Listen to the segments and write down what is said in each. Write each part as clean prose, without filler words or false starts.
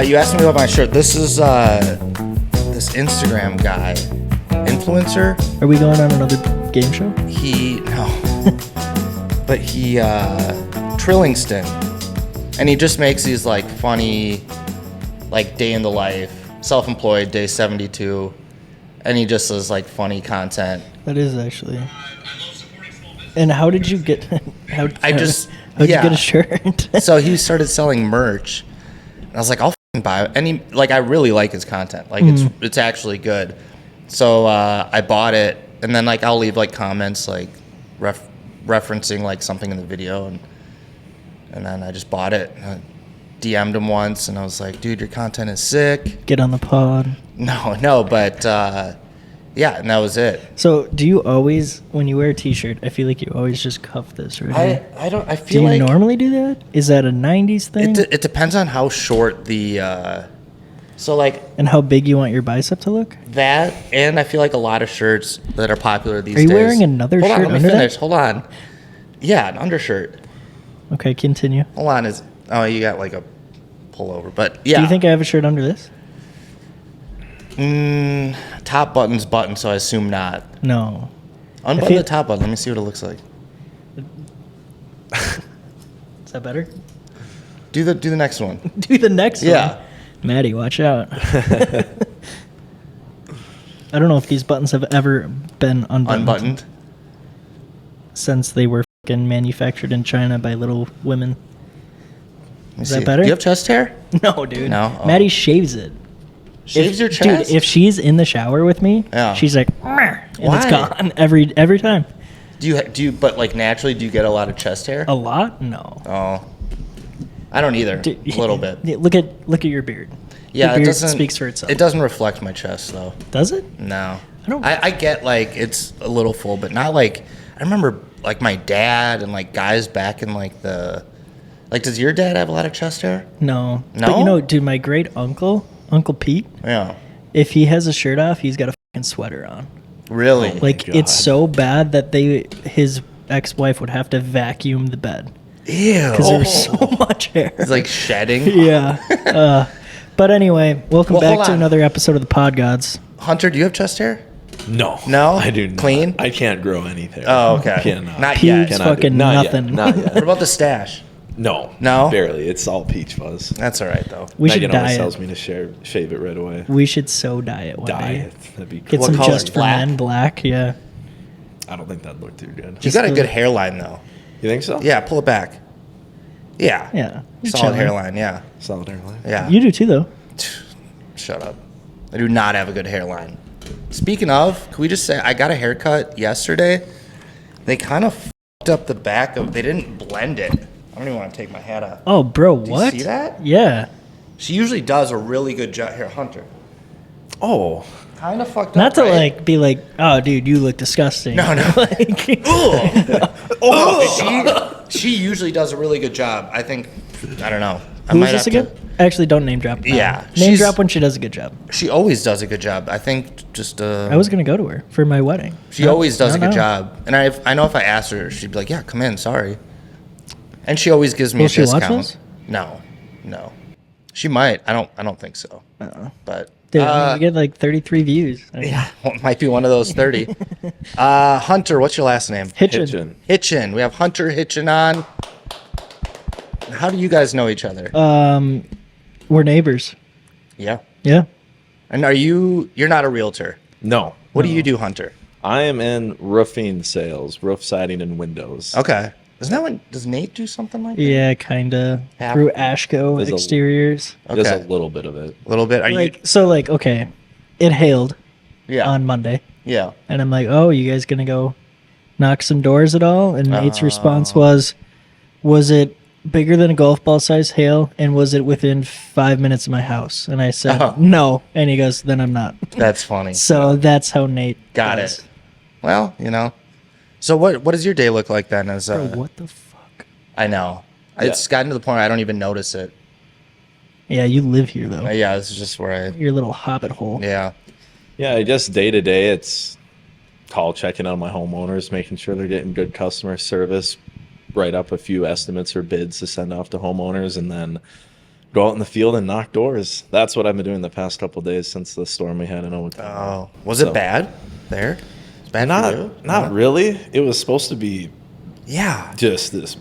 You asked me about my shirt. This is this Instagram guy, influencer. Are we going on another game show? But he Trillingston, and he just makes these like funny, like day in the life, self-employed, day 72, and he just does like funny content. That is actually. And how did you get? How'd you get a shirt? So he started selling merch, and I was like, I'll buy it. And he, like, I really like his content. Like, it's actually good. So I bought it, and then like I'll leave like comments like referencing like something in the video, and then I just bought it. I DM'd him once, and I was like, dude, your content is sick. Get on the pod. No, but yeah, and that was it. So do you always, when you wear a t-shirt, I feel like you always just cuff this right here? I feel like... Do you normally do that? Is that a 90s thing? It depends on how short the... So like... And how big you want your bicep to look? That, and I feel like a lot of shirts that are popular these days... Are you wearing another shirt under that? Let me finish. Hold on. Yeah, an undershirt. Okay, continue. Hold on. Oh, you got like a pullover, but yeah. Do you think I have a shirt under this? Top button's button, so I assume not. No. Unbutton the top button. Let me see what it looks like. Is that better? Do the next one. Do the next one. Yeah. Maddie, watch out. I don't know if these buttons have ever been unbuttoned. Since they were fucking manufactured in China by little women. Is that better? Do you have chest hair? No, dude. No? Oh. Maddie shaves it. Shaves your chest? Dude, if she's in the shower with me, she's like, and it's gone every time. Do you? But like naturally, do you get a lot of chest hair? A lot? No. Oh, I don't either. A little bit. Look at your beard. Yeah, your beard it doesn't speaks for itself. It doesn't reflect my chest though. Does it? No. I get like it's a little full, but not like I remember like my dad and like guys back in like the. Like, does your dad have a lot of chest hair? No. No? But you know, dude, my great uncle, Uncle Pete. Yeah. If he has a shirt off, he's got a fucking sweater on. Really? Like, it's so bad that his ex-wife would have to vacuum the bed. Ew. Because there's so much hair. It's like shedding. Yeah. But anyway, welcome back to another episode of the Pod Gods. Hunter, do you have chest hair? No. No? I do not. Clean? I can't grow anything. Oh, okay. Cannot. Not yet. Pete's fucking nothing. Not yet. What about the stash? No. Barely. It's all peach fuzz. That's all right, though. We should Megan dye always it. tells me to shave it right away. We should so dye it one Dye day. it. That'd be cool. Get some color? just for Black? men black, yeah. I don't think that'd look too good. You got a good hairline, though. You think so? Yeah, pull it back. Yeah. Yeah. Solid hairline, yeah. Solid hairline. Yeah. You do too, though. Shut up. I do not have a good hairline. Speaking of, can we just say I got a haircut yesterday. They kind of fucked up the back of. They didn't blend it. I don't even want to take my hat off. Oh, bro, Do what? you see that? Yeah. She usually does a really good job. Here, Hunter. Oh. Kind of fucked up. Not to right? like be like, oh, dude, you look disgusting. No. Like, She usually does a really good job. I think. I don't know. I who might is this have again? Actually, don't name drop. Yeah, Name she's- drop when she does a good job. She always does a good job. I think just. I was going to go to her for my wedding. She always does a good job, and I know if I asked her, she'd be like, "Yeah, come in. Sorry." And she always gives me Will a she watch discount. this? No. She might. I don't think so. But Dude, we get like 33 views. yeah, well, it might be one of those 30. Hunter, what's your last name? Hitchen. Hitchen. We have Hunter Hitchen on. How do you guys know each other? We're neighbors. Yeah. Yeah. And you're not a realtor. No. What do you do, Hunter? I am in roofing sales, roof siding and windows. Okay. Does Nate do something like that? Yeah, kind of. Half. Through Ashco There's a- Exteriors. Just Okay. a little bit of it. A little bit. Are Okay. It hailed Yeah. on Monday. Yeah. And I'm like, oh, you guys going to go knock some doors at all? And Nate's response was it bigger than a golf ball size hail? And was it within 5 minutes of my house? And I said, no. And he goes, then I'm not. That's funny. So that's how Nate Got does. it. Well, So what does your day look like then? As Bro, what the fuck? I know. Yeah. It's gotten to the point where I don't even notice it. Yeah, you live here, though. Yeah, this is just where Your little hobbit hole. yeah. Yeah, I just day to day, it's call checking on my homeowners, making sure they're getting good customer service, write up a few estimates or bids to send off to homeowners, and then go out in the field and knock doors. That's what I've been doing the past couple of days since the storm we had in Owatonna. Oh, was it bad there? It's bad for you? Not really. It was supposed to be just this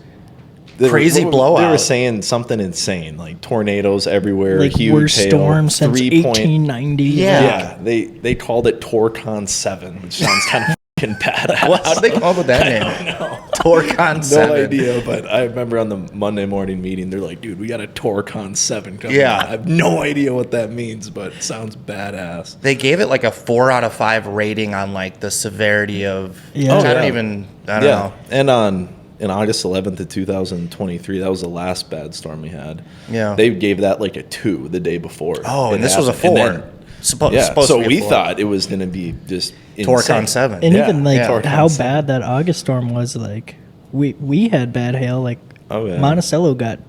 crazy blowout. They were saying something insane, like tornadoes everywhere, like huge worst hail, storm since 1890. Yeah, they called it Torcon 7, which sounds kind of fucking badass. Well, how did they come up with that name? I don't know. Torcon 7. No idea, but I remember on the Monday morning meeting, they're like, dude, we got a Torcon 7 coming out. I have no idea what that means, but it sounds badass. They gave it like a 4 out of 5 rating on like the severity of. Yeah. I don't know. And in August 11th of 2023, that was the last bad storm we had. Yeah. They gave that like a 2 the day before. Oh, and this was a 4. Supposed so to be we 4. thought it was going to be just insane. Torcon 7. And even like Torcon how 7. bad that August storm was, like we had bad hail. Like Monticello got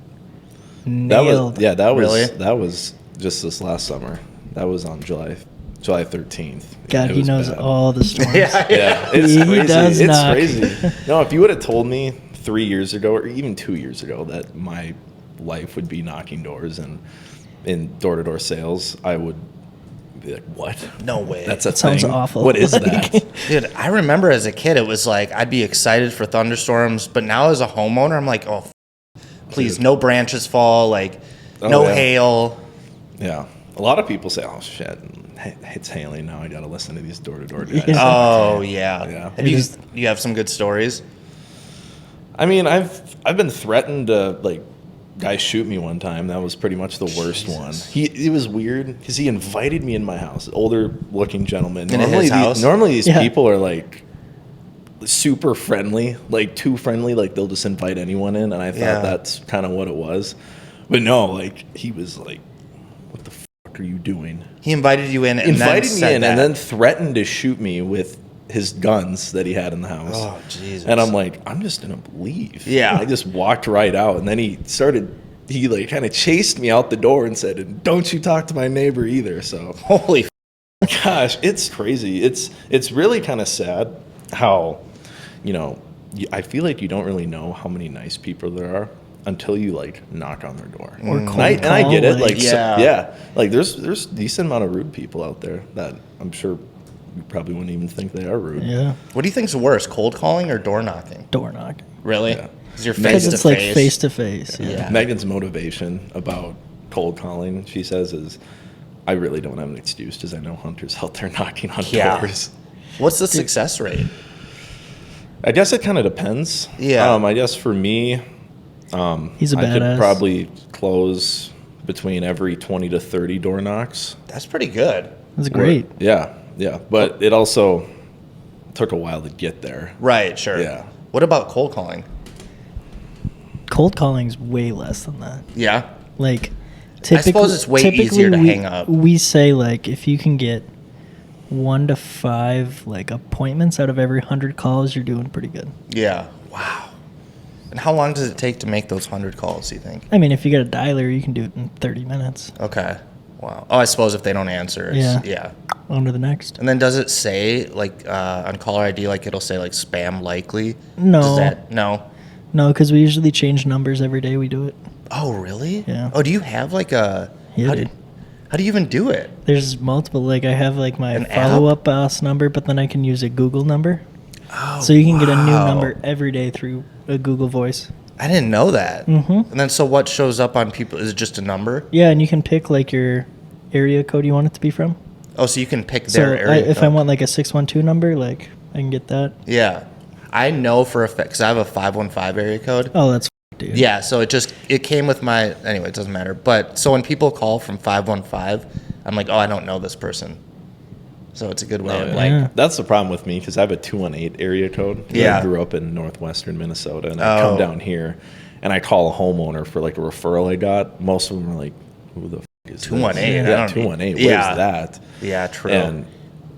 nailed. That was just this last summer. That was on July 13th. God, he knows bad. all the storms. Yeah, it's He crazy. does It's knock. crazy. No, if you would have told me 3 years ago or even 2 years ago that my life would be knocking doors and in door-to-door sales, I would be like, what? No way. That's a That sounds thing? awful. What is that? Dude, I remember as a kid, it was like I'd be excited for thunderstorms, but now as a homeowner, I'm like, oh, please, no branches fall, like no hail. Yeah. A lot of people say, oh, shit, it's hailing now. I got to listen to these door-to-door guys. Yeah. Oh, yeah. Yeah. You have some good stories? I mean, I've been threatened to, like, guy shoot me one time. That was pretty much the worst one. It was weird because he invited me in my house. Older looking gentleman. In his house? Normally these people are like super friendly, like too friendly. Like they'll just invite anyone in, and I thought that's kind of what it was. But no, like he was like, "What the fuck are you doing?" He invited you in, and invited then me in, that. and then threatened to shoot me with his guns that he had in the house. Oh, Jesus. And I'm like, I'm just gonna leave. Yeah. I just walked right out, and then he like kind of chased me out the door and said, "Don't you talk to my neighbor either." So Holy gosh, it's crazy. It's really kind of sad how, I feel like you don't really know how many nice people there are until you like knock on their door. Or And I get it. Like Yeah. like there's decent amount of rude people out there that I'm sure you probably wouldn't even think they are rude. Yeah, What do you think's worse, cold calling or door knocking? door knock. Really? Yeah. Because you're Because face it's to like face. face to face. Yeah. Yeah. Megan's motivation about cold calling, she says, is I really don't have an excuse because I know Hunter's out there knocking on doors. What's the success rate? I guess it kind of depends. Yeah. I guess for me, He's a I could badass. probably close between every 20 to 30 door knocks. That's pretty good. That's great. Yeah. But it also took a while to get there. Right, sure. Yeah. What about cold calling? Cold calling's way less than that. Yeah. Like, suppose it's way easier to hang up. We say like if you can get 1 to 5 like appointments out of every 100 calls, you're doing pretty good. Yeah. Wow. And how long does it take to make those 100 calls, do you think? I mean, if you get a dialer, you can do it in 30 minutes. Okay. Wow. Oh, I suppose if they don't answer, it's, yeah. On to the next. And then does it say, like, on caller ID, like, it'll say, like, spam likely? No. No? No, because we usually change numbers every day we do it. Oh, really? Yeah. Oh, do you have, like, a... Yeah, how dude. do you even do it? There's multiple. Like, I have like my An app? follow-up boss number, but then I can use a Google number. Oh, So you can get a new wow. number every day through a Google Voice. I didn't know that. Mhm. And then, so what shows up on people? Is it just a number? Yeah, and you can pick like your area code you want it to be from. Oh, so you can pick So their area if I code. want like a 612 number, like I can get that. Yeah. I know for a fact, because I have a 515 area code. Oh, that's dude. Yeah, so it came with my, anyway, it doesn't matter. But, so when people call from 515, I'm like, oh, I don't know this person. So it's a good way of, like, Yeah. That's the problem with me because I have a 218 area code. Yeah. I grew up in northwestern Minnesota, and I come Oh. down here, and I call a homeowner for like a referral I got. Most of them are like, "Who the f- is 218, This? I Yeah, don't- 218. yeah. Where's that?" yeah, true. And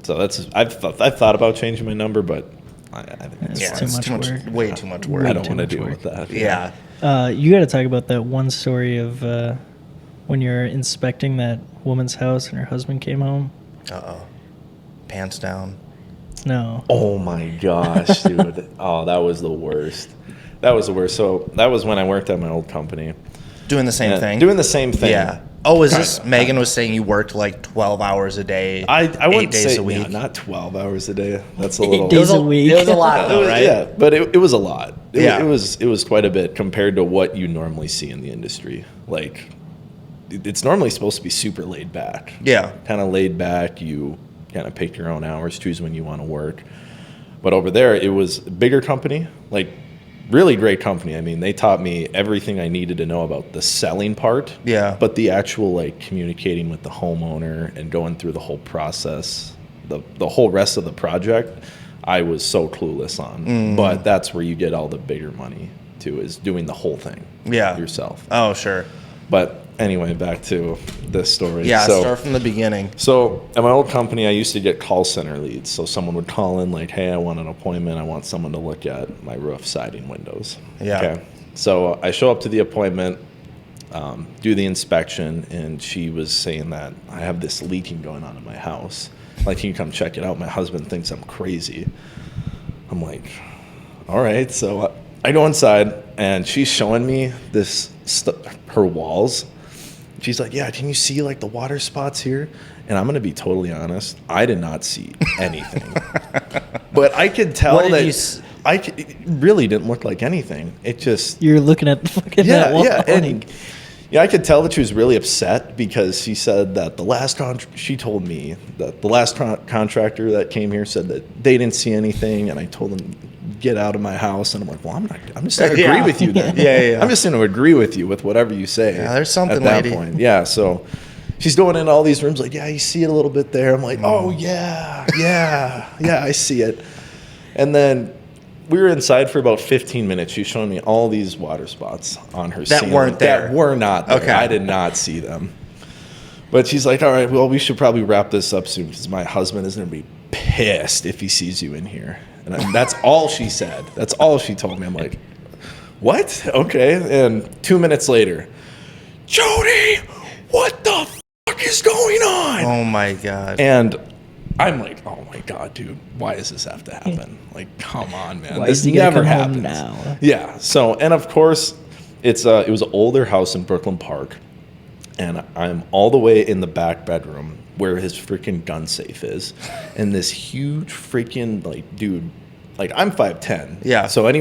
so I've thought about changing my number, but I think it's It's fine. too much work. way too much Way work. I don't too want to much deal work. with that. Yeah. You got to talk about that one story of when you're inspecting that woman's house and her husband came home. Uh-oh. Pants down. No. Oh my gosh, dude. Oh, that was the worst. That was the worst. So that was when I worked at my old company. Doing the same thing? Doing the same thing. Yeah. Oh, is this Megan was saying you worked like 12 hours a day? I wouldn't 8 days say a week. Yeah, not 12 hours a day. That's a little. 8 days a week. It was a lot, though, right? Yeah, but it was a lot. Yeah. It was quite a bit compared to what you normally see in the industry. Like, it's normally supposed to be super laid back. Yeah. Kind of laid back. You kind of pick your own hours, choose when you want to work. But over there, it was a bigger company, like really great company. I mean, they taught me everything I needed to know about the selling part. Yeah. But the actual like communicating with the homeowner and going through the whole process, the whole rest of the project, I was so clueless on. But that's where you get all the bigger money too, is doing the whole thing yourself. Oh, sure. But anyway, back to this story. Yeah, start from the beginning. So at my old company, I used to get call center leads. So someone would call in like, hey, I want an appointment. I want someone to look at my roof siding windows. Yeah. Okay. So I show up to the appointment, do the inspection, and she was saying that I have this leaking going on in my house. Like, can you come check it out? My husband thinks I'm crazy. I'm like, all right. So I go inside, and she's showing me this her walls. She's like, yeah, can you see like the water spots here? And I'm going to be totally honest. I did not see anything. But I could tell that it really didn't look like anything. It just... You're looking at the fucking that wall. Yeah, and I could tell that she was really upset because she said that she told me that the last contractor that came here said that they didn't see anything, and I told them, get out of my house. And I'm like, well, I'm just going to agree with you then. Yeah. I'm just going to agree with you with whatever you say. Yeah, there's something, at that lady. point. Yeah, so she's going in all these rooms like, yeah, you see it a little bit there. I'm like, oh, yeah, I see it. And then we were inside for about 15 minutes. She's showing me all these water spots on her ceiling. That weren't there. That were not there. Okay. I did not see them. But she's like, all right, well, we should probably wrap this up soon because my husband is going to be pissed if he sees you in here. And that's all she said. That's all she told me. I'm like, what? Okay. And 2 minutes later, Jody, what the fuck is going on? Oh, my God. And I'm like, oh, my God, dude, why does this have to happen? Like, come on, man. Why this is he never gonna come home happens. now? Yeah. So, and of course, it was an older house in Brooklyn Park. And I'm all the way in the back bedroom where his freaking gun safe is. And this huge freaking, like, dude, like, I'm 5'10". Yeah. So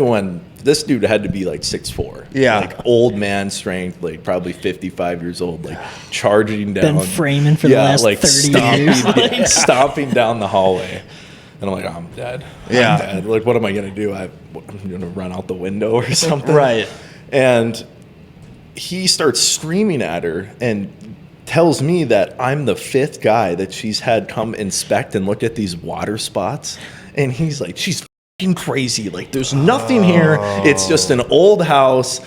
this dude had to be like 6'4". Yeah. Like, old man strength, like, probably 55 years old, like, charging down. Been framing for the last 30 years. Yeah, stomping down the hallway. And I'm like, I'm dead. Yeah. I'm dead. Like, what am I going to do? I'm going to run out the window or something? Right. And he starts screaming at her and tells me that I'm the fifth guy that she's had come inspect and look at these water spots. And he's like, she's f***ing crazy. Like, there's nothing here. It's just an old house.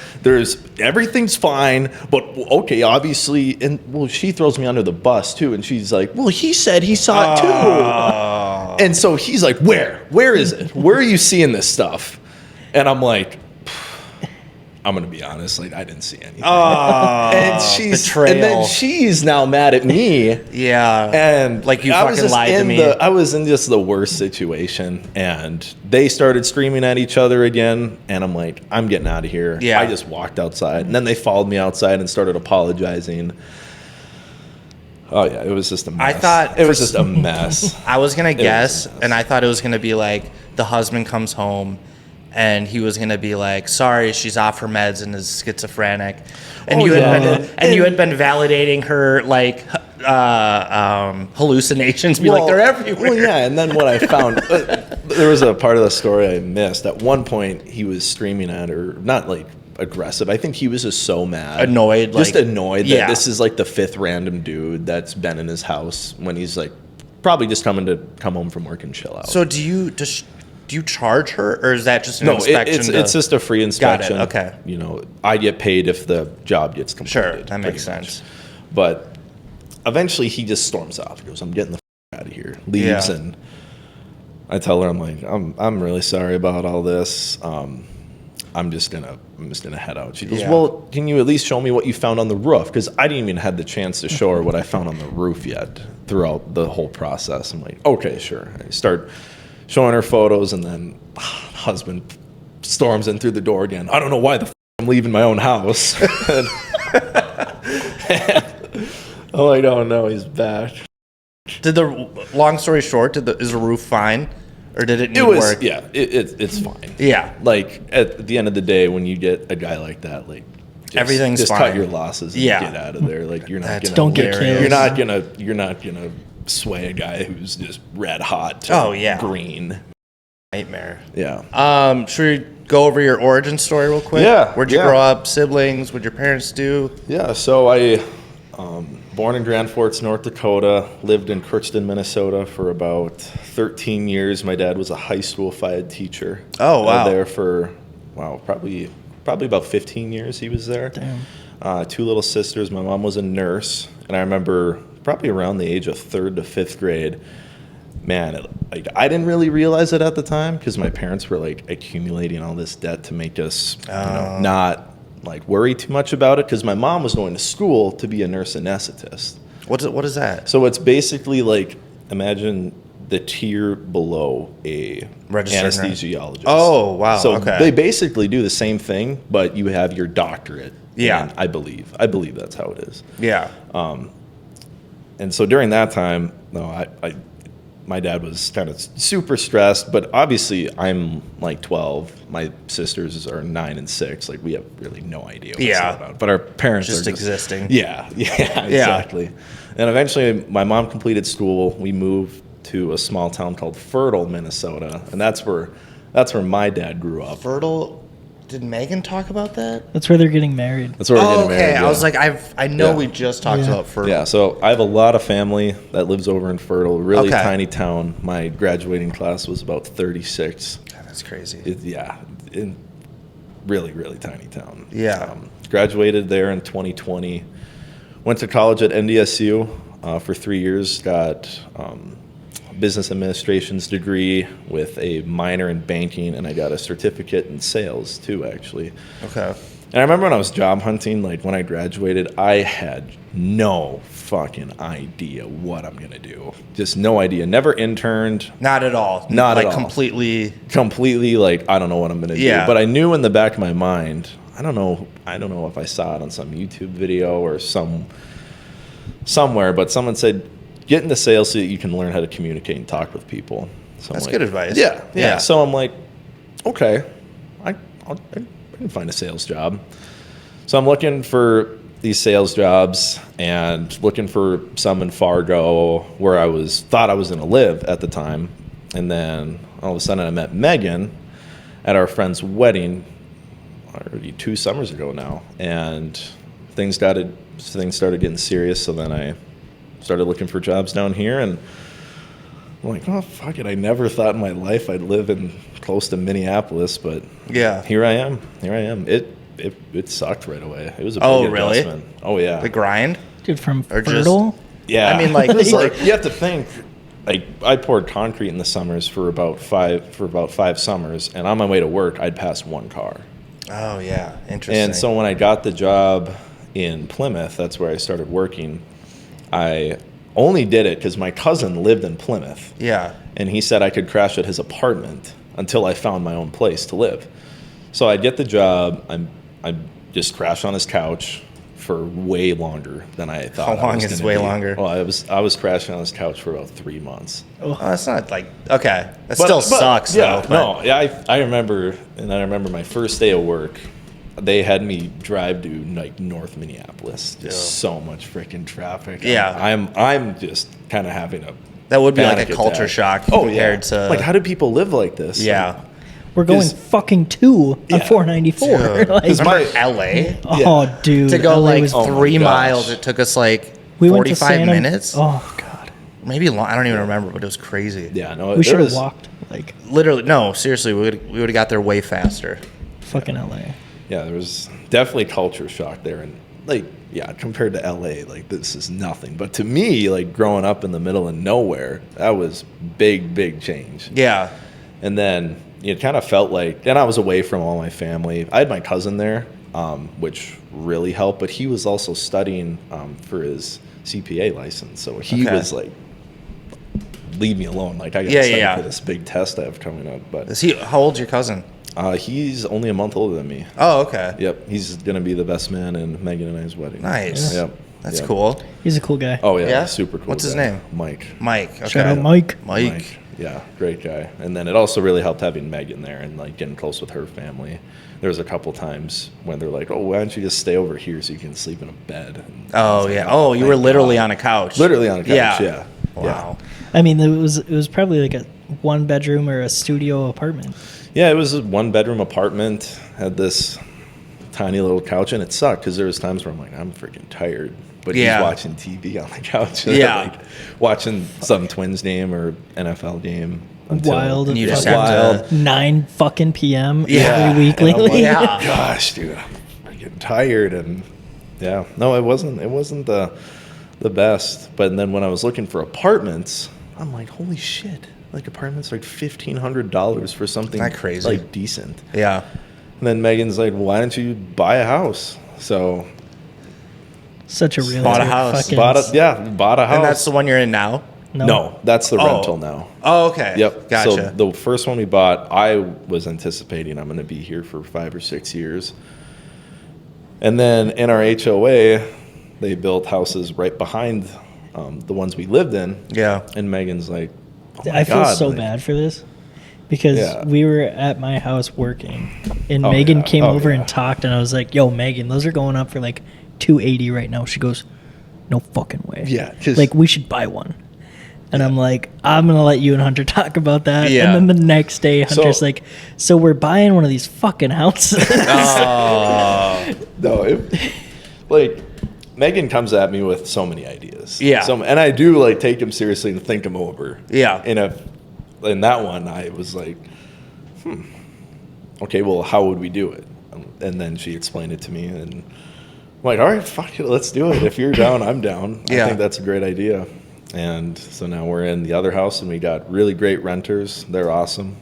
Everything's fine. But, okay, obviously. And, well, she throws me under the bus, too. And she's like, well, he said he saw it, too. And so he's like, where? Where is it? Where are you seeing this stuff? And I'm like, I'm gonna be honest, like, I didn't see anything. Betrayal. And then she's now mad at me. Yeah. And like, you fucking lied to me. I was in just the worst situation, and they started screaming at each other again, and I'm like, I'm getting out of here. Yeah. I just walked outside, and then they followed me outside and started apologizing. Oh yeah, it was just a mess. I thought it was just a mess. I was gonna guess, and I thought it was gonna be like the husband comes home, and he was gonna be like, "Sorry, she's off her meds and is schizophrenic," and you had been validating her like hallucinations. Be like, they're everywhere. Well, yeah, and then what I found, there was a part of the story I missed. At one point, he was screaming at her, not like aggressive. I think he was just so mad, annoyed that this is like the fifth random dude that's been in his house when he's like probably just come home from work and chill out. So do you charge her, or is that just an inspection? It's just a free inspection. Got it. Okay. You know, I get paid if the job gets completed. Sure, that makes sense. But eventually, he just storms off. He goes, "I'm getting the out of here." Leaves, and I tell her, "I'm like, I'm really sorry about all this. I'm just gonna head out." She goes, "Well, can you at least show me what you found on the roof?" Because I didn't even have the chance to show her what I found on the roof yet throughout the whole process. I'm like, "Okay, sure." I start showing her photos, and then husband storms in through the door again. I don't know why I'm leaving my own house. Oh, I don't know. He's back. Long story short, is the roof fine? Or did it need work? Yeah, it's fine. Yeah. Like, at the end of the day, when you get a guy like that, like, everything's just fine. cut your losses and Yeah. get out of there. Like, you're not That's gonna Don't get killed. You're not gonna sway a guy who's just red hot to green. Nightmare. Yeah. Should we go over your origin story real quick? Yeah, Where'd you yeah. grow up? Siblings? What'd your parents do? Yeah, so I born in Grand Forks, North Dakota, lived in Crookston, Minnesota for about 13 years. My dad was a high school phy ed teacher. Oh, wow. There for, probably about 15 years he was there. Damn. 2 little sisters. My mom was a nurse. And I remember probably around the age of 3rd to 5th grade, man, I didn't really realize it at the time because my parents were like accumulating all this debt to make us not like worry too much about it because my mom was going to school to be a nurse anesthetist. What is that? So it's basically like, imagine the tier below a Registered anesthesiologist. Oh, wow. So okay. they basically do the same thing, but you have your doctorate. Yeah. And I believe that's how it is. Yeah. And so during that time, my dad was kind of super stressed, but obviously I'm like 12. My sisters are 9 and 6. Like, we have really no idea what's going on. But our parents just are existing. Yeah, exactly. And eventually my mom completed school. We moved to a small town called Fertile, Minnesota. And that's where my dad grew up. Fertile. Did Megan talk about that? That's where they're getting married. That's where we're getting married. I was like, I know we just talked about Fertile. Yeah, so I have a lot of family that lives over in Fertile, really tiny town. My graduating class was about 36. God, that's crazy. Really, really tiny town. Yeah. Graduated there in 2020. Went to college at NDSU for 3 years. Got business administration's degree with a minor in banking, and I got a certificate in sales too, actually. Okay. And I remember when I was job hunting, like when I graduated, I had no fucking idea what I'm going to do. Just no idea. Never interned. Not at all. Not at all. Completely Like, I don't know what I'm going to do. But I knew in the back of my mind, I don't know if I saw it on some YouTube video or somewhere, but someone said, get into sales so that you can learn how to communicate and talk with people. So That's like, good advice. Yeah. So I'm like, okay, I can find a sales job. So I'm looking for these sales jobs and looking for some in Fargo where I thought I was going to live at the time. And then all of a sudden I met Megan at our friend's wedding already 2 summers ago now. And things started getting serious. So then I started looking for jobs down here, and I'm like, oh, fuck it. I never thought in my life I'd live in close to Minneapolis, but here I am. It sucked right away. It was a big adjustment. Oh, yeah. The grind? Dude, from Or just- Fertile? Yeah. I mean, like, it's like you have to think, like, I poured concrete in the summers for about five summers, and on my way to work, I'd pass one car. Oh, yeah. Interesting. And so when I got the job in Plymouth, that's where I started working, I only did it because my cousin lived in Plymouth. Yeah. And he said I could crash at his apartment until I found my own place to live. So I'd get the job. I just crashed on his couch for way longer than I thought. How long is way longer? Well, I was crashing on his couch for about 3 months. Oh, that's not like, okay. That still sucks, yeah, though. I remember my first day of work. They had me drive to like North Minneapolis. Just so much freaking traffic. Yeah. I'm just kind of having a That would be like panic a culture attack. shock Oh, compared to... Like, how do people live like this? Yeah. We're going fucking 2 on Yeah. 494. Dude. Like, Remember LA? oh, dude. To go LA like was- 3 gosh. miles, it took us like we went to 45 Santa- minutes. Oh, God. Maybe long. I don't even remember, but it was crazy. Yeah, no, We should have walked. Like, Literally, no, seriously, we would have got there way faster. fucking LA. Yeah, there was definitely culture shock there, and like, yeah, compared to LA, like this is nothing. But to me, like growing up in the middle of nowhere, that was big change. Yeah. And then it kind of felt like, then I was away from all my family. I had my cousin there, which really helped, but he was also studying for his CPA license, so he was like, leave me alone. Like, I got to study for this big test I have coming up. But How old's your cousin? He's only a month older than me. Oh, okay. Yep, he's gonna be the best man in Megan and I's wedding. Nice. Yep, That's yep. cool. He's a cool guy. Oh yeah, Yeah? super cool. What's his guy. name? Mike. Mike. Okay. Shout out Mike. Mike. Yeah, great guy. And then it also really helped having Megan there and like getting close with her family. There was a couple times when they're like, "Oh, why don't you just stay over here so you can sleep in a bed?" And Oh, like, yeah. Oh, you were thank literally God. on a couch. Literally on a couch. Yeah. Yeah. Wow. I mean, it was probably like a 1-bedroom or a studio apartment. Yeah, it was a 1-bedroom apartment. Had this tiny little couch, and it sucked because there was times where I'm like, I'm freaking tired. But Yeah. he's watching TV on the couch. Yeah. Like watching some Twins game or NFL game. Wild. And you just fucking have to. 9 fucking p.m. Yeah. every week And I'm lately. like, Yeah. Gosh, dude, I'm getting tired. And yeah, no, it wasn't the best. But then when I was looking for apartments, I'm like, holy shit. Like apartments like $1,500 for something Isn't that crazy? like decent. Yeah. And then Megan's like, why don't you buy a house? So Such a realtor. Bought a house. Fucking bought a house. And that's the one you're in now? No, that's the rental now. Oh, okay. Yep. Gotcha. So the first one we bought, I was anticipating I'm going to be here for 5 or 6 years. And then in our HOA, they built houses right behind the ones we lived in. Yeah. And Megan's like, oh my I feel God, so like, bad for this because Yeah. we were at my house working and Oh, Megan yeah. came Oh, over yeah. and talked and I was like, yo, Megan, those are going up for like $280 right now. She goes, no fucking way. Yeah, 'cause- like we should buy one. And I'm like, I'm going to let you and Hunter talk about that. Yeah. And then the next day, Hunter's So- like, so we're buying one of these fucking houses. Oh. No, like Megan comes at me with so many ideas. Yeah. And I do like take them seriously and think them over. Yeah. And in that one, I was like, okay, well, how would we do it? And then she explained it to me, and I'm like, all right, fuck it, let's do it. If you're down, I'm down. Yeah. I think that's a great idea. And so now we're in the other house, and we got really great renters. They're awesome.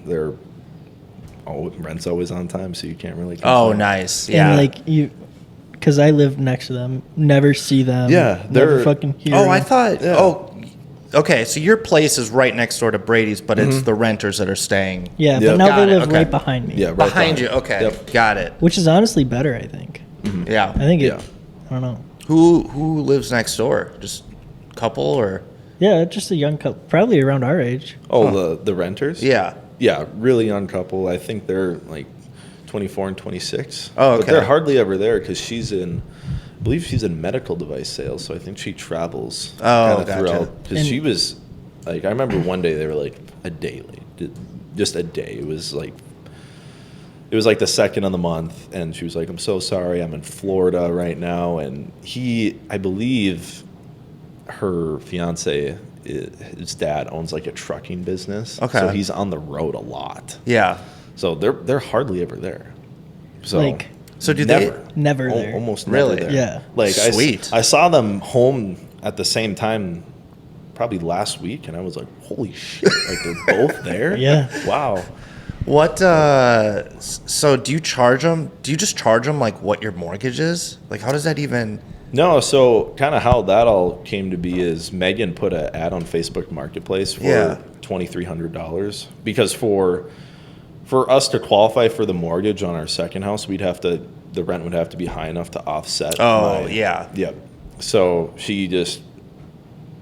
Rent's always on time, so you can't really Oh, complain. nice. Yeah. And like because I live next to them, never see them. Yeah, never they're- fucking hear Oh, I them. thought. Yeah. Oh, okay. So your place is right next door to Brady's, but it's the renters that are staying Yeah, Yeah. but now Got they it, live okay. right behind me. Yeah, right behind you. Okay, Yep. got it. Which is honestly better, I think. Yeah. I think Yeah. I don't know. Who lives next door? Just couple or? Yeah, just a young couple, probably around our age. Oh, the renters? Yeah. Yeah, really young couple. I think they're like 24 and 26. Oh, But okay. they're hardly ever there because I believe she's in medical device sales, so I think she travels Oh, kinda gotcha. throughout. Because And- she was, like, I remember one day they were like a day late. Just a day. It was like the second of the month, and she was like, I'm so sorry, I'm in Florida right now. And I believe her fiance, his dad owns like a trucking business. Okay. So he's on the road a lot. Yeah. So they're hardly ever there. So Like, So do never, they? Never there. almost Really? never there. Yeah. Like Sweet. I saw them home at the same time, probably last week, and I was like, holy shit! Like they're both there. Yeah. Wow. What? So do you charge them? Do you just charge them like what your mortgage is? Like how does that even? No, so kind of how that all came to be is Megan put an ad on Facebook Marketplace for Yeah. $2,300 because for us to qualify for the mortgage on our second house, the rent would have to be high enough to offset. Oh, yeah. Yep. So she just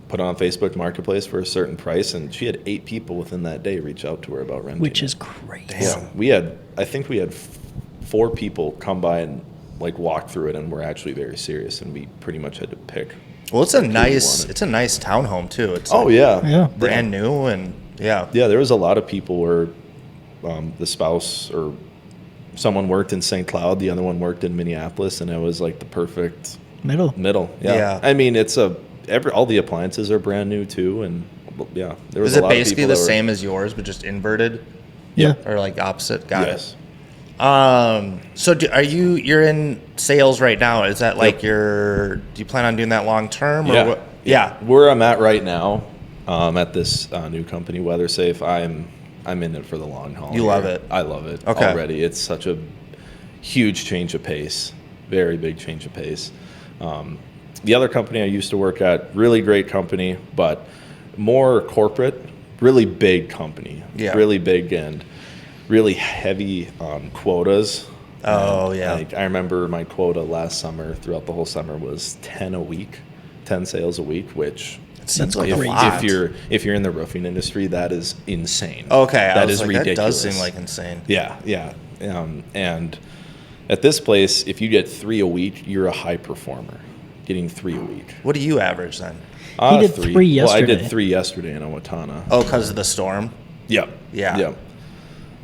put it on Facebook Marketplace for a certain price, and she had 8 people within that day reach out to her about renting. which it. is crazy. Yeah, I think we had 4 people come by and like walk through it, and we're actually very serious, and we pretty much had to pick. Well, it's a who we nice. wanted. It's a nice townhome too. It's Oh like yeah, Yeah. brand new and yeah. Yeah, there was a lot of people where the spouse or someone worked in St. Cloud, the other one worked in Minneapolis, and it was like the perfect Middle. middle. Yeah, Yeah. I mean, all the appliances are brand new too, and yeah, there was Is a it lot of basically people the that were- same as yours, but just inverted Yeah. or like opposite? Got Yes. it. So you're in sales right now? Is that like do you plan on doing that long term? Or Yeah. what? Yeah. Where I'm at right now, at this new company, WeatherSafe, I'm in it for the long haul. You love it? I love it Okay. already. It's such a huge change of pace, very big change of pace. The other company I used to work at, really great company, but more corporate, really big company, Yeah. really big, and really heavy on quotas. Oh, yeah. Like, I remember my quota last summer, throughout the whole summer, was 10 a week, 10 sales a week, which It seems like That's a crazy. lot. if you're in the roofing industry, that is insane. Okay, that is ridiculous. That does seem like insane. Yeah. And at this place, if you get 3 a week, you're a high performer. Getting 3 a week. What do you average then? He did 3 Well, I yesterday. did 3 yesterday in Owatonna. Oh, because of the storm? Yep. Yeah. Yep.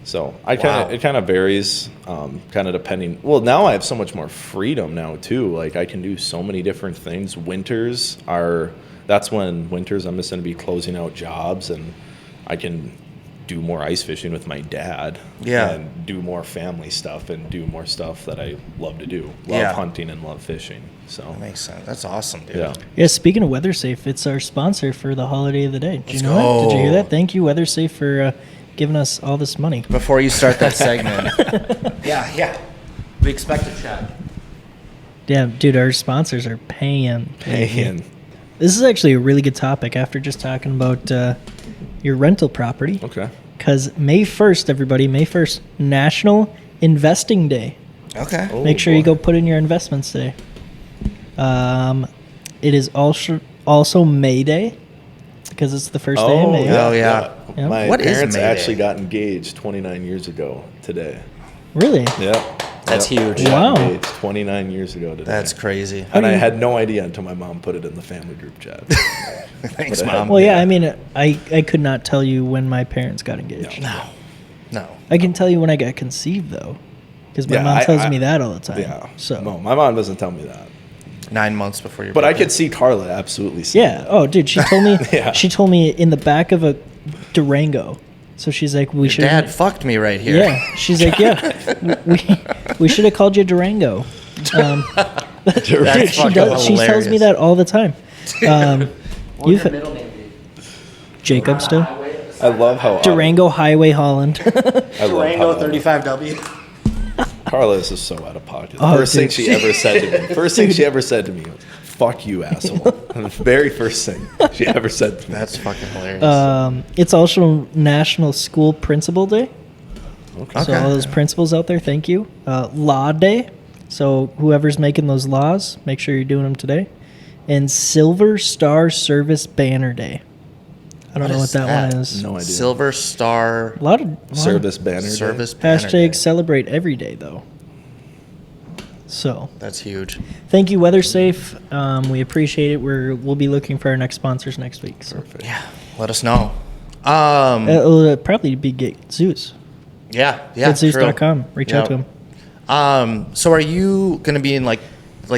So Wow. it kind of varies, kind of depending. Well, now I have so much more freedom now too. Like, I can do so many different things. That's when winters I'm just going to be closing out jobs, and I can do more ice fishing with my dad. Yeah. And do more family stuff and do more stuff that I love to do. Love Yeah. hunting and love fishing. So That makes sense. That's awesome, dude. yeah. Yeah, speaking of WeatherSafe, it's our sponsor for the holiday of the day. Did Let's you know that? Did you hear go. that? Thank you, WeatherSafe, for giving us all this money. Before you start that segment. Yeah. We expect a check. Damn, dude, our sponsors are paying. And This is actually a really good topic after just talking about your rental property. okay. Because May 1st, everybody, May 1st, National Investing Day. Okay. Oh, Make sure you boy. go put in your investments today. It is also May Day because it's the first day of May. Oh, yeah. Yeah. My What is parents May Day? actually got engaged 29 years ago today. Really? Yeah. That's Yep. huge. We got Wow. engaged 29 years ago today. That's crazy. And I do you- had no idea until my mom put it in the family group chat. Thanks, But I had- Mom. Well, yeah, I mean, I could not tell you when my parents got engaged. No. I can tell you when I got conceived, though, because my Yeah, mom I- tells I- me that all the time. Yeah. So, No, my mom doesn't tell me that. 9 months before your But I birthday. could see Carla absolutely see yeah. that. Oh, dude, she told me. Yeah. She told me in the back of a Durango. So she's like, we Your should. dad fucked me right here. Yeah. She's like, yeah, we should have called you Durango. Dude, That's she fucking does. She tells me hilarious. that all the time. You've middle name, dude? Jacob still I love how Durango Highway Holland. I love Durango how 35W. Carla is just so out of pocket. Oh, First thing dude. she ever said to me. First thing she ever said to me was, "Fuck you, asshole." The very first thing she ever said to me. That's fucking hilarious. It's also National School Principal Day. Okay. So all those principals out there, thank you. Law Day. So whoever's making those laws, make sure you're doing them today. And Silver Star Service Banner Day. I don't What know is what that that? one is. No idea. Silver Star A lot of Service banner. Day. Service Banner hashtag Day. celebrate every day though. So That's huge. thank you, WeatherSafe. We appreciate it. We'll be looking for our next sponsors next week. So Perfect. Yeah. Let us know. it'll probably be Get Zeus. Yeah. True. GetZeus.com. Reach out to Yep. him. So are you going to be in like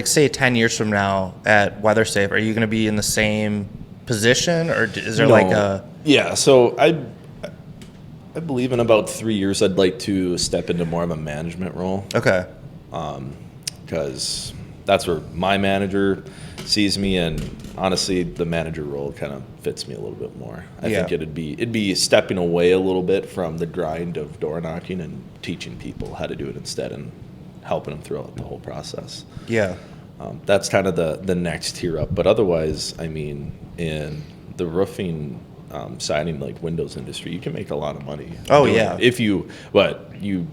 say 10 years from now at WeatherSafe, are you going to be in the same position, or is there like a... Yeah, so I believe in about 3 years I'd like to step into more of a management role, Okay. because that's where my manager sees me, and honestly the manager role kind of fits me a little bit more. I Yeah. think it'd be stepping away a little bit from the grind of door knocking and teaching people how to do it instead, and helping them throughout the whole process. Yeah. That's kind of the next tier up. But otherwise, I mean, in the roofing, siding, like windows industry, you can make a lot of money. Oh, doing yeah. it. If you, you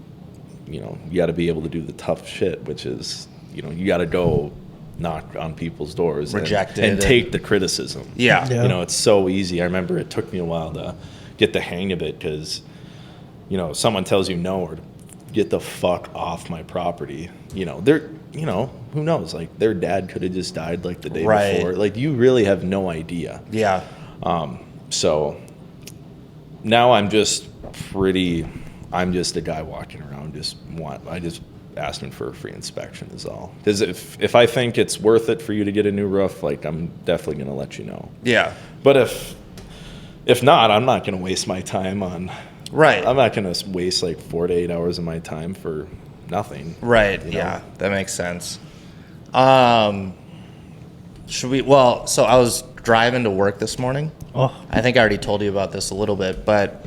got to be able to do the tough shit, which is, you got to go knock on people's doors, Reject it and and- take the criticism. Yeah. Yeah. It's so easy. I remember it took me a while to get the hang of it, because, someone tells you no, or get the fuck off my property. They're, who knows? Like, their dad could have just died like the day Right. before. Like, you really have no idea. Yeah. So now I'm just a guy walking around. I just asking for a free inspection is all. Because if I think it's worth it for you to get a new roof, like, I'm definitely going to let you know. Yeah. But if not, I'm not going to waste my time on. Right. I'm not going to waste like 4 to 8 hours of my time for nothing. Right. you know? Yeah. That makes sense. So I was driving to work this morning. Oh, I think I already told you about this a little bit, but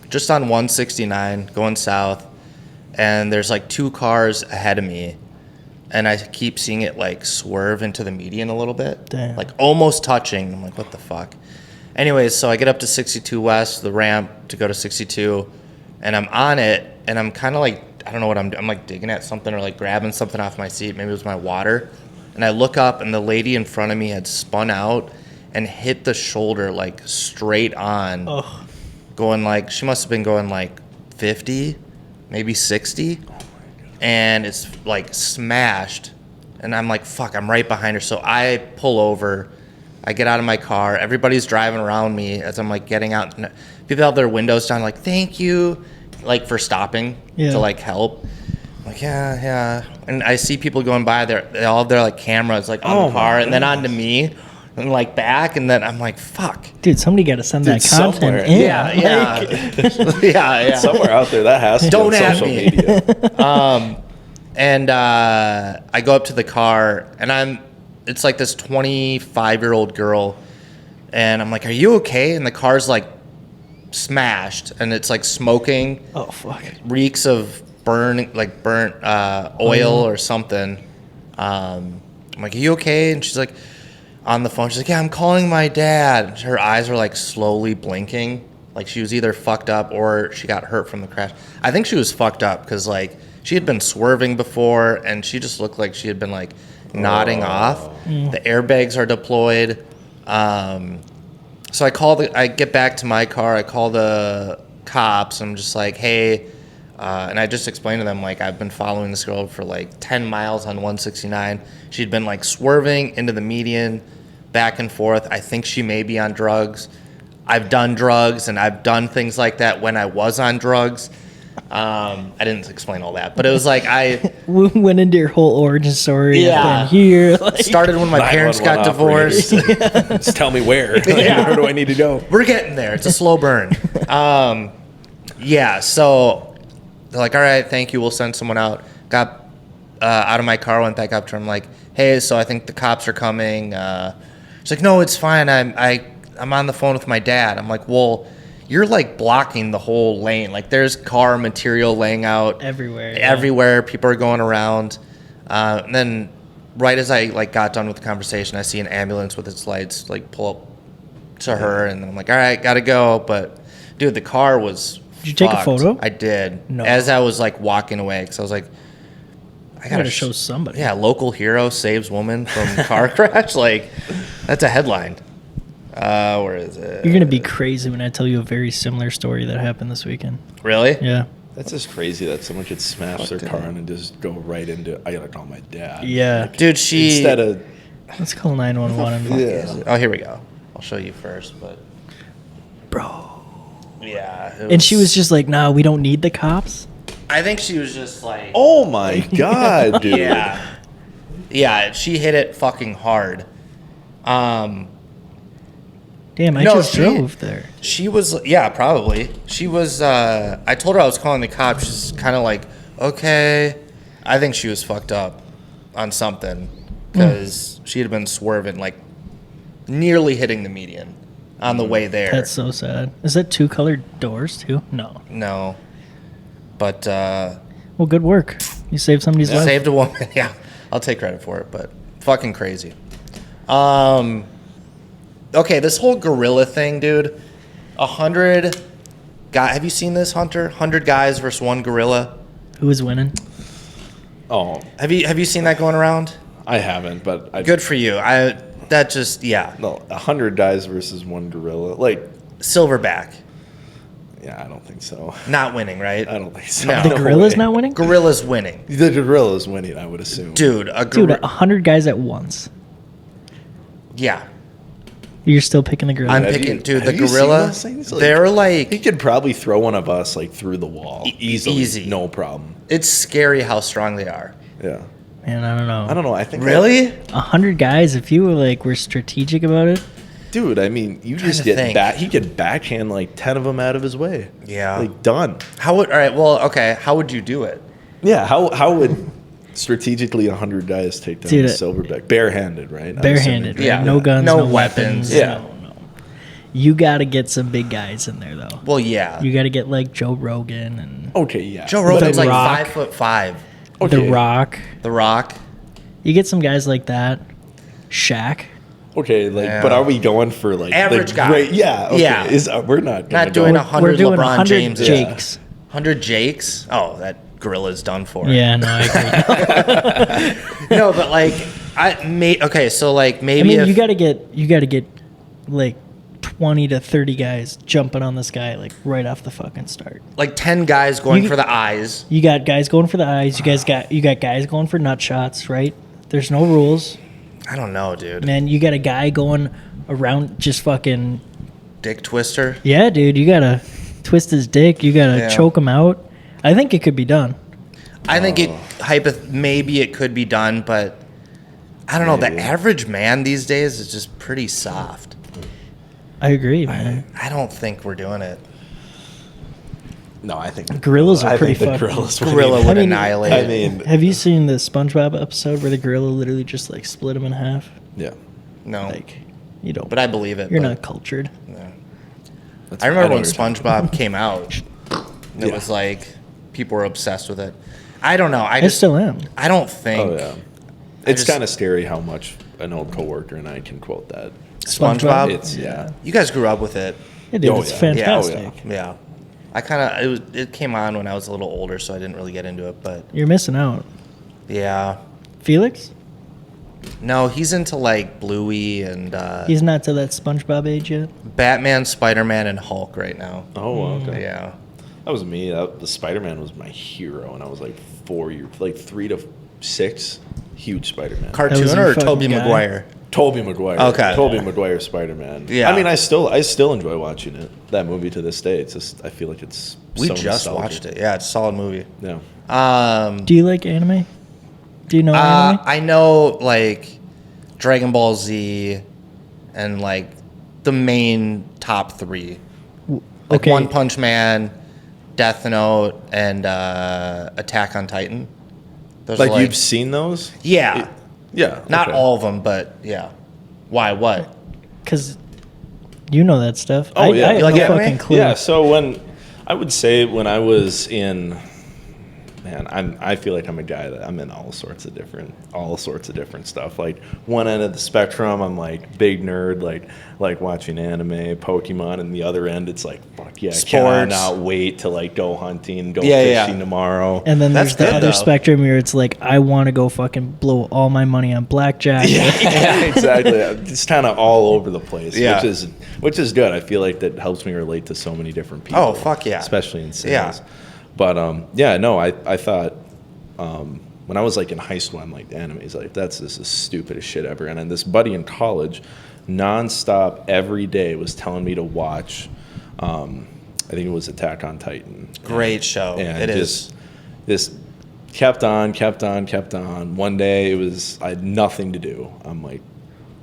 just on 169 going south, and there's like 2 cars ahead of me, and I keep seeing it like swerve into the median a little bit, Damn. like almost touching. I'm like, what the fuck? Anyways, so I get up to 62 West, the ramp to go to 62, and I'm on it, and I'm kind of like, I don't know what I'm doing. I'm like digging at something or like grabbing something off my seat. Maybe it was my water. And I look up, and the lady in front of me had spun out and hit the shoulder like straight on. Oh. Going like, she must have been going like 50, maybe 60. And it's like smashed. And I'm like, fuck, I'm right behind her. So I pull over. I get out of my car. Everybody's driving around me as I'm like getting out. People have their windows down, like, thank you, like for stopping to like help. I'm like, yeah. And I see people going by. They all have their like cameras like on the car, and then onto me, and like back, and then I'm like, fuck, dude, somebody got to send that content somewhere. in. Yeah. Somewhere out there that has to Don't be on at social me. media. And I go up to the car, and it's like this 25-year-old girl, and I'm like, are you okay? And the car's like smashed, and it's like smoking. Oh, fuck. Reeks of burnt oil or something. I'm like, are you okay? And she's like, on the phone, she's like, yeah, I'm calling my dad. Her eyes are like slowly blinking, like she was either fucked up or she got hurt from the crash. I think she was fucked up because like she had been swerving before, and she just looked like she had been like nodding off. The airbags are deployed. So I get back to my car, I call the cops. I'm just like, hey, and I just explained to them, like, I've been following this girl for like 10 miles on 169. She'd been like swerving into the median, back and forth. I think she may be on drugs. I've done drugs, and I've done things like that when I was on drugs. I didn't explain all that, but it was like We went into your whole origin story. Yeah. Here. Like, started when my parents got divorced. Just tell me where. Where do I need to go? We're getting there. It's a slow burn. So they're like, all right, thank you. We'll send someone out. Got out of my car, went back up to her. I'm like, hey, so I think the cops are coming. She's like, no, it's fine. I'm on the phone with my dad. I'm like, well, you're like blocking the whole lane. Like there's car material laying out everywhere. People are going around. And then right as I like got done with the conversation, I see an ambulance with its lights like pull up to her, and then I'm like, all right, gotta go. But dude, the car was Did you take a photo? I did. No. As I was like walking away, because I was like, I gotta show somebody. Yeah, local hero saves woman from car crash. Like that's a headline. Where is it? You're gonna be crazy when I tell you a very similar story that happened this weekend. Really? Yeah. That's just crazy that someone could smash their car and just go right into, I gotta call my dad. Yeah. Dude, Instead of... Let's call 911. Yeah. Oh, here we go. I'll show you first, but... Bro. Yeah. And she was just like, nah, we don't need the cops. I think she was just like... Oh my God, dude. Yeah. Yeah, she hit it fucking hard. Damn, I just drove there. She was, yeah, probably. She was, I told her I was calling the cops. She's kind of like, okay. I think she was fucked up on something because she had been swerving, like nearly hitting the median on the way there. That's so sad. Is that two colored doors too? No. No. But, well, good work. You saved somebody's life. Saved a woman. Yeah. I'll take credit for it, but fucking crazy. Okay, this whole gorilla thing, dude. 100 guys. Have you seen this, Hunter? 100 guys versus one gorilla. Who is winning? Oh, Have you seen that going around? I haven't, but Good for you. That just, yeah. No, 100 guys versus one gorilla. Like, Silverback. yeah, I don't think so. Not winning, right? I don't think so. No. The No gorilla's way. not winning? Gorilla's winning. The gorilla's winning, I would assume. Dude, Dude, 100 guys at once. Yeah. You're still picking the gorilla? I'm Have picking, you- dude, the have you seen gorilla, those things? Like, they're he like, could probably throw one of us like through the wall easily, easy. no problem. it's scary how strong they are. Yeah, Man, I don't know. I don't know. I think Really? 100 guys, if you were strategic about it. dude. I mean, you just to get think. back. He could backhand like 10 of them out of his way. Yeah. like done. All right, well, okay, how would you do it? Yeah, how would strategically 100 guys take down Dude, a silverback barehanded? Right, I'm Barehanded, right? Yeah. No guns, No no, weapons. weapons. Yeah. No. You got to get some big guys in there, though. Well, yeah. You got to get like Joe Rogan and assuming. Okay, yeah. Joe Rogan's like Rock. 5'5". Okay. The Rock. The Rock. You get some guys like that. Shaq. Okay, like, Yeah. but are we going for like Average the guy. Great, yeah, okay. Yeah. We're not gonna Not doing go, 100 We're doing LeBron 100 James. Jakes. 100 Jakes. Oh, that gorilla's done for. Yeah, no, I agree. No, but like okay, so like I maybe mean, if, you got to get like 20 to 30 guys jumping on this guy like right off the fucking start. like 10 guys going You- for the eyes. You got guys going for the eyes. You got guys going for nut shots, right? There's no rules. I don't know, dude. Man, you got a guy going around just fucking Dick twister. yeah, dude. You gotta twist his dick. You gotta Yeah. choke him out. I think it could be done. I think maybe it could be done, but I don't know. The Maybe. average man these days is just pretty soft. I agree, man. I don't think we're doing it. No, I think Gorillas are pretty the fucking- gorillas Gorilla would would I mean- annihilate. I mean, Have you seen the SpongeBob episode where the gorilla literally just like split him in half? yeah. no, Like, you don't. but I believe it. You're but- not cultured. That's- I remember know when what you're talking SpongeBob came out. It Yeah. was like people were obsessed with it. I don't know. I I just still am. I don't think Oh yeah, it's just- kind of scary how much an old coworker and I can quote that. SpongeBob. It's yeah. You guys grew up with it. Yeah, dude, Oh, it's yeah. fantastic. Yeah, oh, Yeah. I kind of it came on when I was a little older, so I didn't really get into it. But You're missing out. yeah, Felix? no, he's into like Bluey and He's not to that SpongeBob age yet. Batman, Spider-Man, and Hulk right now. Oh okay. Yeah. That was me. The Spider-Man was my hero, and I was like 3 to 6. Huge Spider-Man. Cartoon your or fucking Tobey guy. Maguire? Tobey Maguire. Okay. Tobey Maguire Spider-Man. Yeah. I mean, I still enjoy watching it. That movie to this day. It's just I feel like it's We so just nostalgic. watched it. Yeah, it's a solid movie. Yeah. Do you like anime? Do you know anime? I know like Dragon Ball Z and like the main top 3. Like Okay. One Punch Man, Death Note, and Attack on Titan. Those are Like you've seen those? yeah, Yeah. not okay. all of them, but yeah. Why? What? Because you know that stuff. Oh, yeah. I have You like no anime? fucking clue. Yeah. So when I was in, man, I feel like I'm a guy that I'm in all sorts of different stuff. Like one end of the spectrum, I'm like big nerd, like watching anime, Pokemon, and the other end, it's like fuck yeah, I Sports. cannot wait to like go hunting, go Yeah, fishing yeah. tomorrow. And then That's there's the good, other though. spectrum where it's like, I want to go fucking blow all my money on blackjack. yeah, exactly. It's kind of all over the place, Yeah. which is good. I feel like that helps me relate to so many different people. Oh, fuck yeah. especially in sales. Yeah. But I thought when I was like in high school, I'm like, anime's like this is the stupidest shit ever. And then this buddy in college, nonstop every day was telling me to watch. I think it was Attack on Titan. Great show. And It is. This kept on. One day I had nothing to do. I'm like,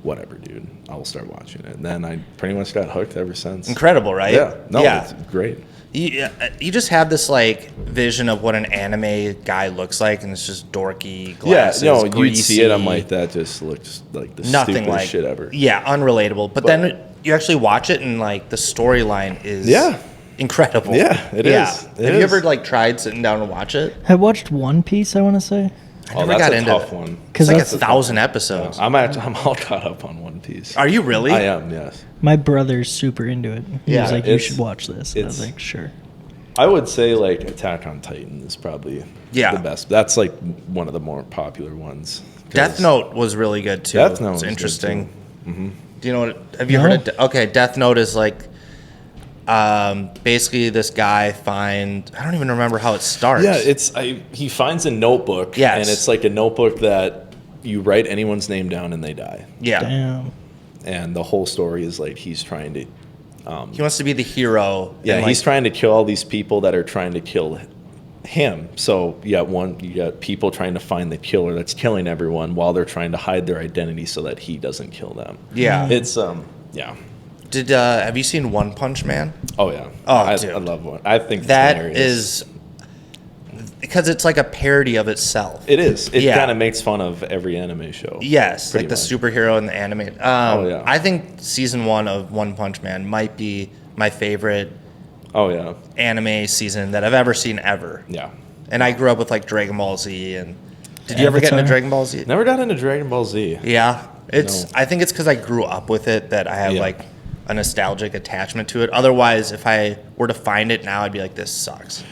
whatever, dude. I'll start watching it. And then I pretty much got hooked ever since. Incredible, right? Yeah. No, Yeah. it's great. You just have this like vision of what an anime guy looks like, and it's just dorky Yeah, glasses. no, you'd greasy, see it. I'm like, that just looks like the nothing stupidest like shit ever. Yeah, unrelatable. But then you actually watch it, and like the storyline is incredible. Yeah, it is. Have It you is. ever like tried sitting down and watch it? I watched One Piece, I want to say. I Oh, never that's got a into tough it. one. Because It's like that's 1,000 episodes. I'm all caught up on One Piece. Are you really? I am, yes. my brother's super into it. He Yeah, was like, you it's- should watch this. And I was it's- like, sure. I would say like Attack on Titan is probably Yeah. the best. That's like one of the more popular ones. 'Cause Death Note was really good too. Death Note It's was good, interesting. Mm-hmm. Do you know what? Have you No. heard of? Okay, Death Note is like, basically this guy I don't even remember how it starts. Yeah, he finds a notebook. Yes. And it's like a notebook that you write anyone's name down and they die. yeah. Damn. And the whole story is like he's trying to. He wants to be the hero. Yeah, and, he's like, trying to kill all these people that are trying to kill him. So you got people trying to find the killer that's killing everyone while they're trying to hide their identity so that he doesn't kill them. Yeah. It's yeah. Have you seen One Punch Man? Oh yeah. Oh, I dude. love one. I think it's That hilarious. is because it's like a parody of itself. It is. It Yeah. kind of makes fun of every anime show. Yes, Pretty like the much. superhero and the anime. Yeah. I think season 1 of One Punch Man might be my favorite Oh yeah. anime season that I've ever seen ever. Yeah. And I grew up with like Dragon Ball Z. And did you ever get into Avatar? Dragon Ball Z? Never got into Dragon Ball Z. Yeah, it's. No. I think it's because I grew up with it that I have Yeah. like a nostalgic attachment to it. Otherwise, if I were to find it now, I'd be like, this sucks.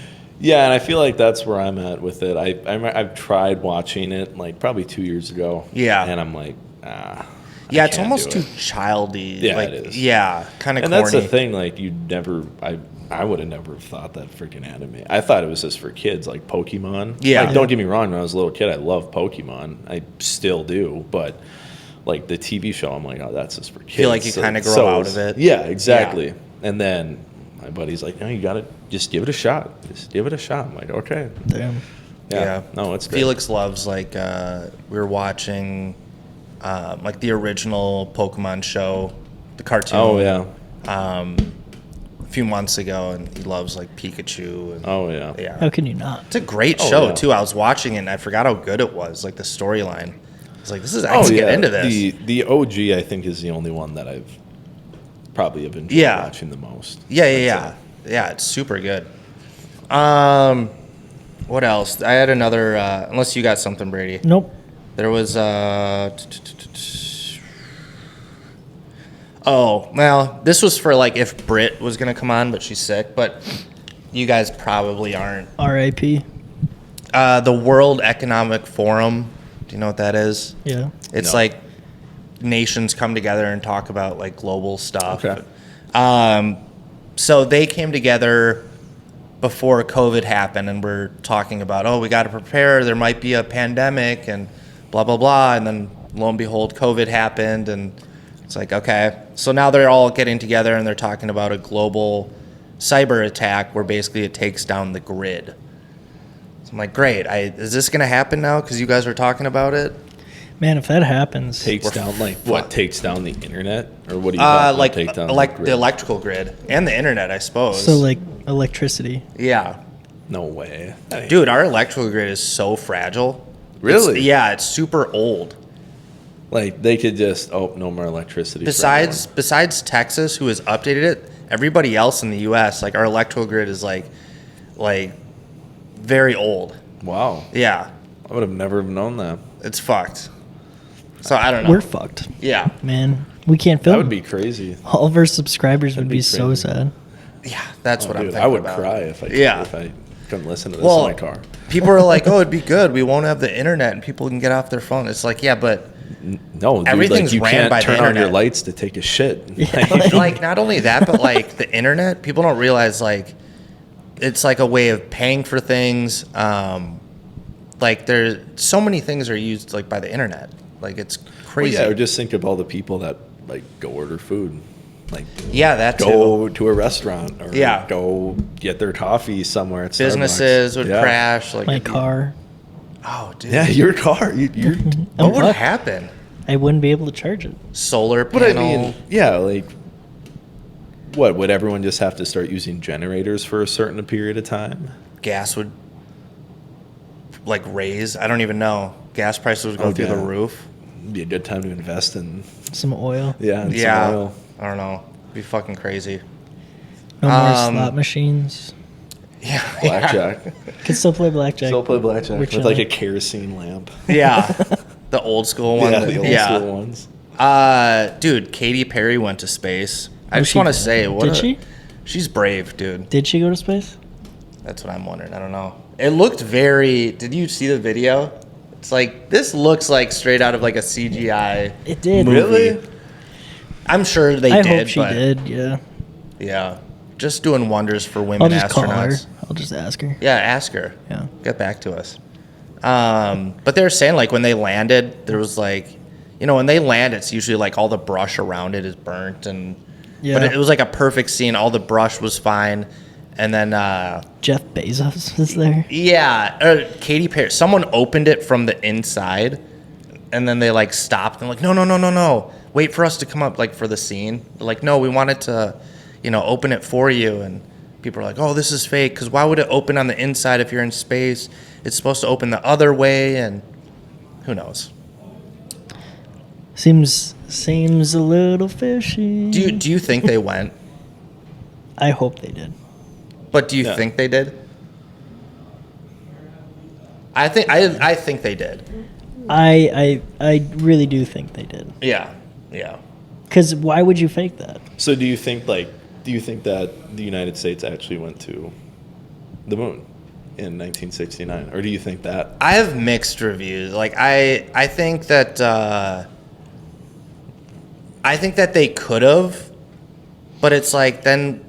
Yeah, and I feel like that's where I'm at with it. I've tried watching it like probably 2 years ago. Yeah. And I'm like, Yeah, it's almost too childy. Yeah, like, it is. Yeah, kind of And corny. that's the thing. Like, I would have never thought that freaking anime. I thought it was just for kids, like Pokemon. Yeah. Like, don't get me wrong. When I was a little kid, I loved Pokemon. I still do. But like the TV show, I'm like, oh, that's just for kids. Feel like you kind of grow out of it. Yeah, exactly. Yeah. And then my buddy's like, no, you got to just give it a shot. Just give it a shot. I'm like, okay. Damn. Yeah. No, it's great. Felix loves, like, we were watching, like, the original Pokemon show, the cartoon. Oh, yeah. A few months ago, and he loves, like, Pikachu. And, oh, yeah. Yeah. How can you not? It's a great show, yeah. too. I was watching it, and I forgot how good it was, like, the storyline. I was like, this is, I can get into this. The OG, I think, is the only one that I've probably have enjoyed watching the most. Yeah, it's super good. What else? I had another, unless you got something, Brady. Nope. There was, oh, well, this was for, like, if Britt was going to come on, but she's sick, but you guys probably aren't. R.I.P. The World Economic Forum, do you know what that is? Yeah. It's No. like nations come together and talk about, like, global stuff. Okay. So they came together before COVID happened, and we're talking about, oh, we got to prepare. There might be a pandemic and blah, blah, blah. And then lo and behold, COVID happened. And it's like, okay. So now they're all getting together and they're talking about a global cyber attack where basically it takes down the grid. So I'm like, great. Is this going to happen now? Because you guys were talking about it. Man, if that happens, Takes down, like, what? Takes down the internet? Or what do you Like take down the electrical grid and the internet, I suppose. so like electricity. Yeah. No way. Dude, our electrical grid is so fragile. Really? It's super old. Like, they could just, no more electricity. Besides Texas, who has updated it, everybody else in the U.S., like, our electrical grid is, like very old. Wow. Yeah. I would have never known that. It's fucked. So, I don't know. We're fucked. Yeah. Man, we can't film. That would be crazy. All of our subscribers would That'd be be so crazy. sad. Yeah, that's what I'm Dude, thinking I would about. cry if I couldn't listen to this in my car. People are like, oh, it'd be good. We won't have the internet and people can get off their phone. It's like, yeah, but No, dude, everything's like, you ran can't by the turn on your internet. lights to take a shit. Yeah, like, not only that, but, like, the internet, people don't realize, like, it's like a way of paying for things. Like, there's so many things are used, like, by the internet. Like, it's crazy. Well, yeah, or just think of all the people that, like, go order food. Like, Yeah, that too. go to a restaurant or Yeah. go get their coffee somewhere at Businesses Starbucks. would Yeah. crash. Like, my car. Oh, dude. Yeah, your car. You're, What would fucked. happen? I wouldn't be able to charge it. Solar but panel. I mean, yeah, like, what would everyone just have to start using generators for a certain period of time? Gas would, like, raise. I don't even know. Gas prices would go through the yeah. roof. It'd be a good time to invest in, Some oil. and Yeah. some oil. I don't know. It'd be fucking crazy. No more Um, slot machines. Yeah. Blackjack. Can still play blackjack. Still play blackjack We're with like a chilling. kerosene lamp. Yeah. The old school one. Yeah, the old school ones. Dude, Katy Perry went to space. I Oh, just she- want to say, did she? She's brave, dude. Did she go to space? That's what I'm wondering. I don't know. It looked very. Did you see the video? It's like, this looks like straight out of, like, a CGI. It did. movie. Really? I'm sure they I did. hope she but did. Yeah. Yeah, just doing wonders for I'll women just call her. astronauts. I'll just ask her. Yeah, ask her. Yeah. Get back to us. But they were saying, like, when they landed, there was, like, when they land, it's usually like all the brush around it is burnt, and Yeah. but it was like a perfect scene. All the brush was fine, and then Jeff Bezos was there. Katy Perry. Someone opened it from the inside, and then they, like, stopped and, like, no, wait for us to come up, like, for the scene. They're like, no, we wanted to, open it for you, and people are like, oh, this is fake, because why would it open on the inside if you're in space? It's supposed to open the other way, and who knows? Seems a little fishy. Do you think they went? I hope they did. But do you Yeah. think they did? I think they did. I really do think they did. Yeah. Because why would you fake that? So do you think that the United States actually went to the moon? in 1969? Or do you think that? I have mixed reviews. Like I think that they could have, but it's like then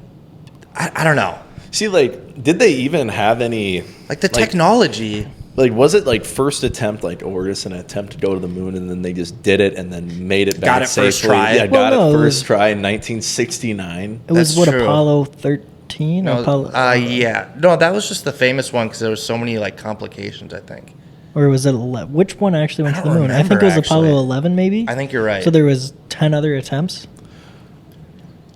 I don't know. See, like, did they even have any Like the technology. Like, was it like first attempt, like, or just an attempt to go to the moon, and then they just did it and then made it back Got it safely? first try? Yeah, Well, got no, it it first was- try in 1969. It was That's true. Apollo 13 or Apollo, Yeah. No, that was just the famous one because there was so many like complications, I think. or was it 11? Which one actually went I to the don't moon? I think it remember, was Apollo actually. 11, maybe. I think you're right. So there was 10 other attempts.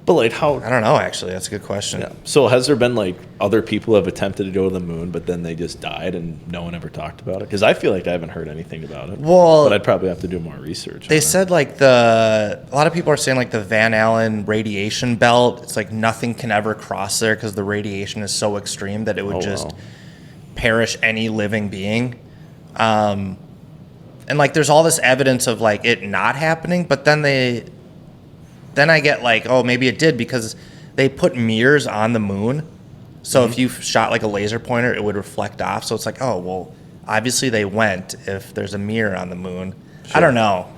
But, like, how? I don't know, actually. That's a good question. Yeah. So, has there been, like, other people who have attempted to go to the moon, but then they just died and no one ever talked about it? Because I feel like I haven't heard anything about it. Well, but I'd probably have to do more research. They on said like a lot of people are saying like the Van Allen radiation belt, it's like nothing can ever cross there because the radiation is so extreme that it would just perish any living being. And like there's all this evidence of like it not happening, but then I get like, oh, maybe it did because they put mirrors on the moon. So if you shot like a laser pointer, it would reflect off. So it's like, oh, well, obviously they went if there's a mirror on the moon. I don't know.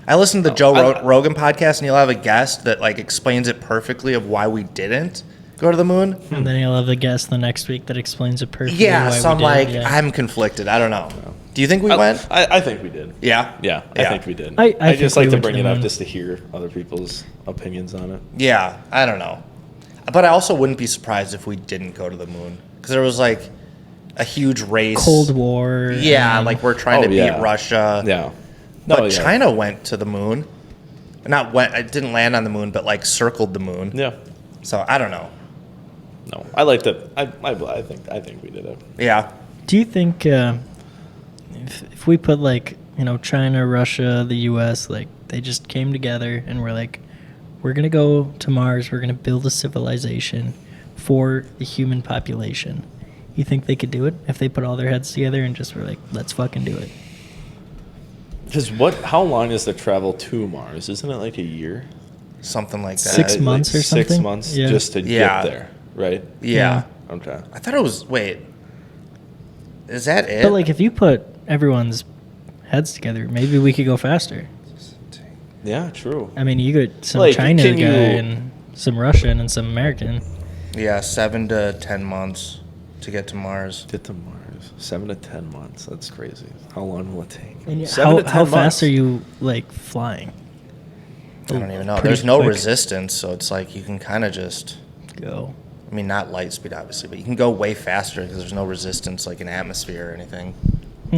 I listened to the Joe Rogan podcast, and you'll have a guest that like explains it perfectly of why we didn't go to the moon. And then you'll have a guest the next week that explains it perfectly. Yeah, why so I'm we like, did. Yeah. I'm conflicted. I don't know. Do you think we went? I think we did. Yeah? Yeah, I think we did. I I just think like we to went to bring the it up moon. just to hear other people's opinions on it. Yeah, I don't know. But I also wouldn't be surprised if we didn't go to the moon. Because there was like a huge race. Cold War. Yeah, and- like we're trying to beat Russia. Yeah. But China went to the moon. Not went, it didn't land on the moon, but like circled the moon. Yeah. So I don't know. No, I like that. I think we did it. Yeah. Do you think if we put like, China, Russia, the U.S., like they just came together and we're like, we're going to go to Mars, we're going to build a civilization for the human population. You think they could do it if they put all their heads together and just were like, let's fucking do it? Because how long is the travel to Mars? Isn't it like a year? Something like that. 6 months or something? 6 months Yeah. just to Yeah. get there, right? Yeah. Okay. I thought it was, wait. Is that it? But like if you put everyone's heads together, maybe we could go faster. Yeah, true. I mean, you got some Like, China can guy you- and some Russian and some American. Yeah, 7 to 10 months to get to Mars. Get to Mars. 7 to 10 months. That's crazy. How long will it take? And 7 to 10 how months. fast are you like flying? I don't even know. Pretty There's no quick. resistance, so it's like you can kind of just, Go. I mean, not light speed, obviously, but you can go way faster because there's no resistance, like an atmosphere or anything.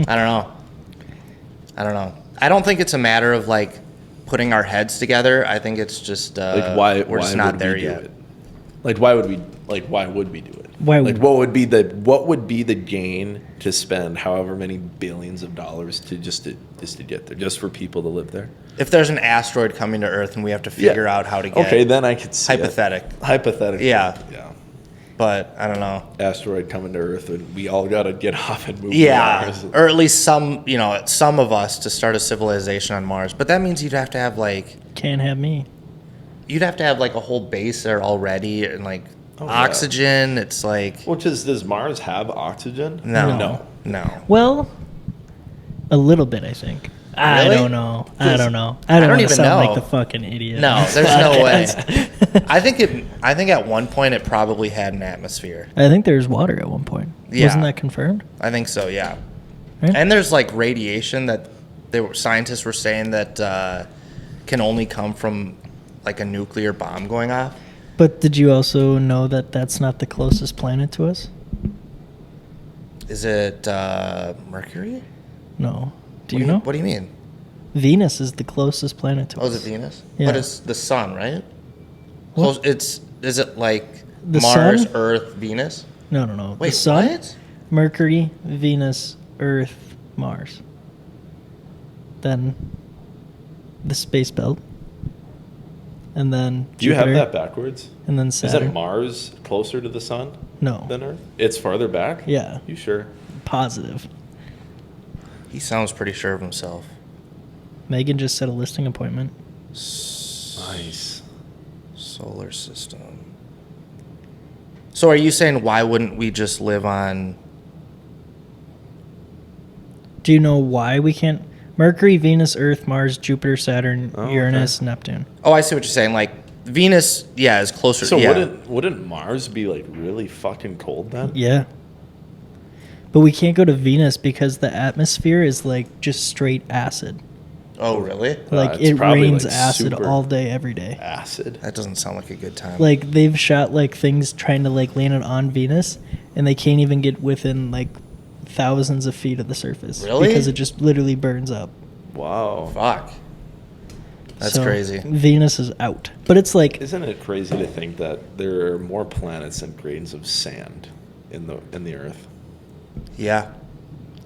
I don't know. I don't think it's a matter of like putting our heads together. I think it's just Like why? we're just why not would there we do yet. it? Like why would we? Like why would we do it? Why Like would- what would be the gain to spend however many billions of dollars to just to get there, just for people to live there? If there's an asteroid coming to Earth and we have to figure out how to get Okay, then I could see it. Hypothetically. Yeah. Yeah. but I don't know. Asteroid coming to Earth, and we all got to get off and move. to Yeah, Mars. or at least some of us to start a civilization on Mars. But that means you'd have to have like Can't have me. a whole base there already and like yeah. oxygen. It's like Which is, does Mars have oxygen? no. Well, a little bit, I think. I Really? don't know. I don't don't want to even sound know. like the fucking idiot. No, there's no way. I think at one point it probably had an atmosphere. I think there's water at one point. Yeah. Wasn't that confirmed? I think so, yeah. Right? And there's like radiation that scientists were saying that can only come from like a nuclear bomb going off. But did you also know that that's not the closest planet to us? Is it Mercury? No. Do you know? What do you mean? Venus is the closest planet to Oh, us. is it Venus? Yeah. But it's the sun, right? What? Close, is it like The Mars, sun? Earth, Venus? No. The Wait, sun, what? Mercury, Venus, Earth, Mars. Then the space belt. And then Do you have Jupiter, that backwards? And then Is Saturn. that Mars closer to the sun No. than Earth? It's farther back? Yeah. You sure? Positive. He sounds pretty sure of himself. Megan just set a listing appointment. Nice. Solar system. So are you saying why wouldn't we just live on? Do you know why we can't? Mercury, Venus, Earth, Mars, Jupiter, Saturn, Uranus, Neptune. Oh, I see what you're saying. Like Venus, is closer. So yeah. wouldn't Mars be like really fucking cold then? Yeah. But we can't go to Venus because the atmosphere is like just straight acid. Oh, really? Like it's it probably, rains like, acid super all day, every day. Acid. That doesn't sound like a good time. Like they've shot like things trying to like land it on Venus, and they can't even get within like thousands of feet of the surface. Really? Because it just literally burns up. Wow. Fuck. That's So, crazy. Venus is out. But it's like Isn't it crazy to think that there are more planets than grains of sand in the Earth? Yeah.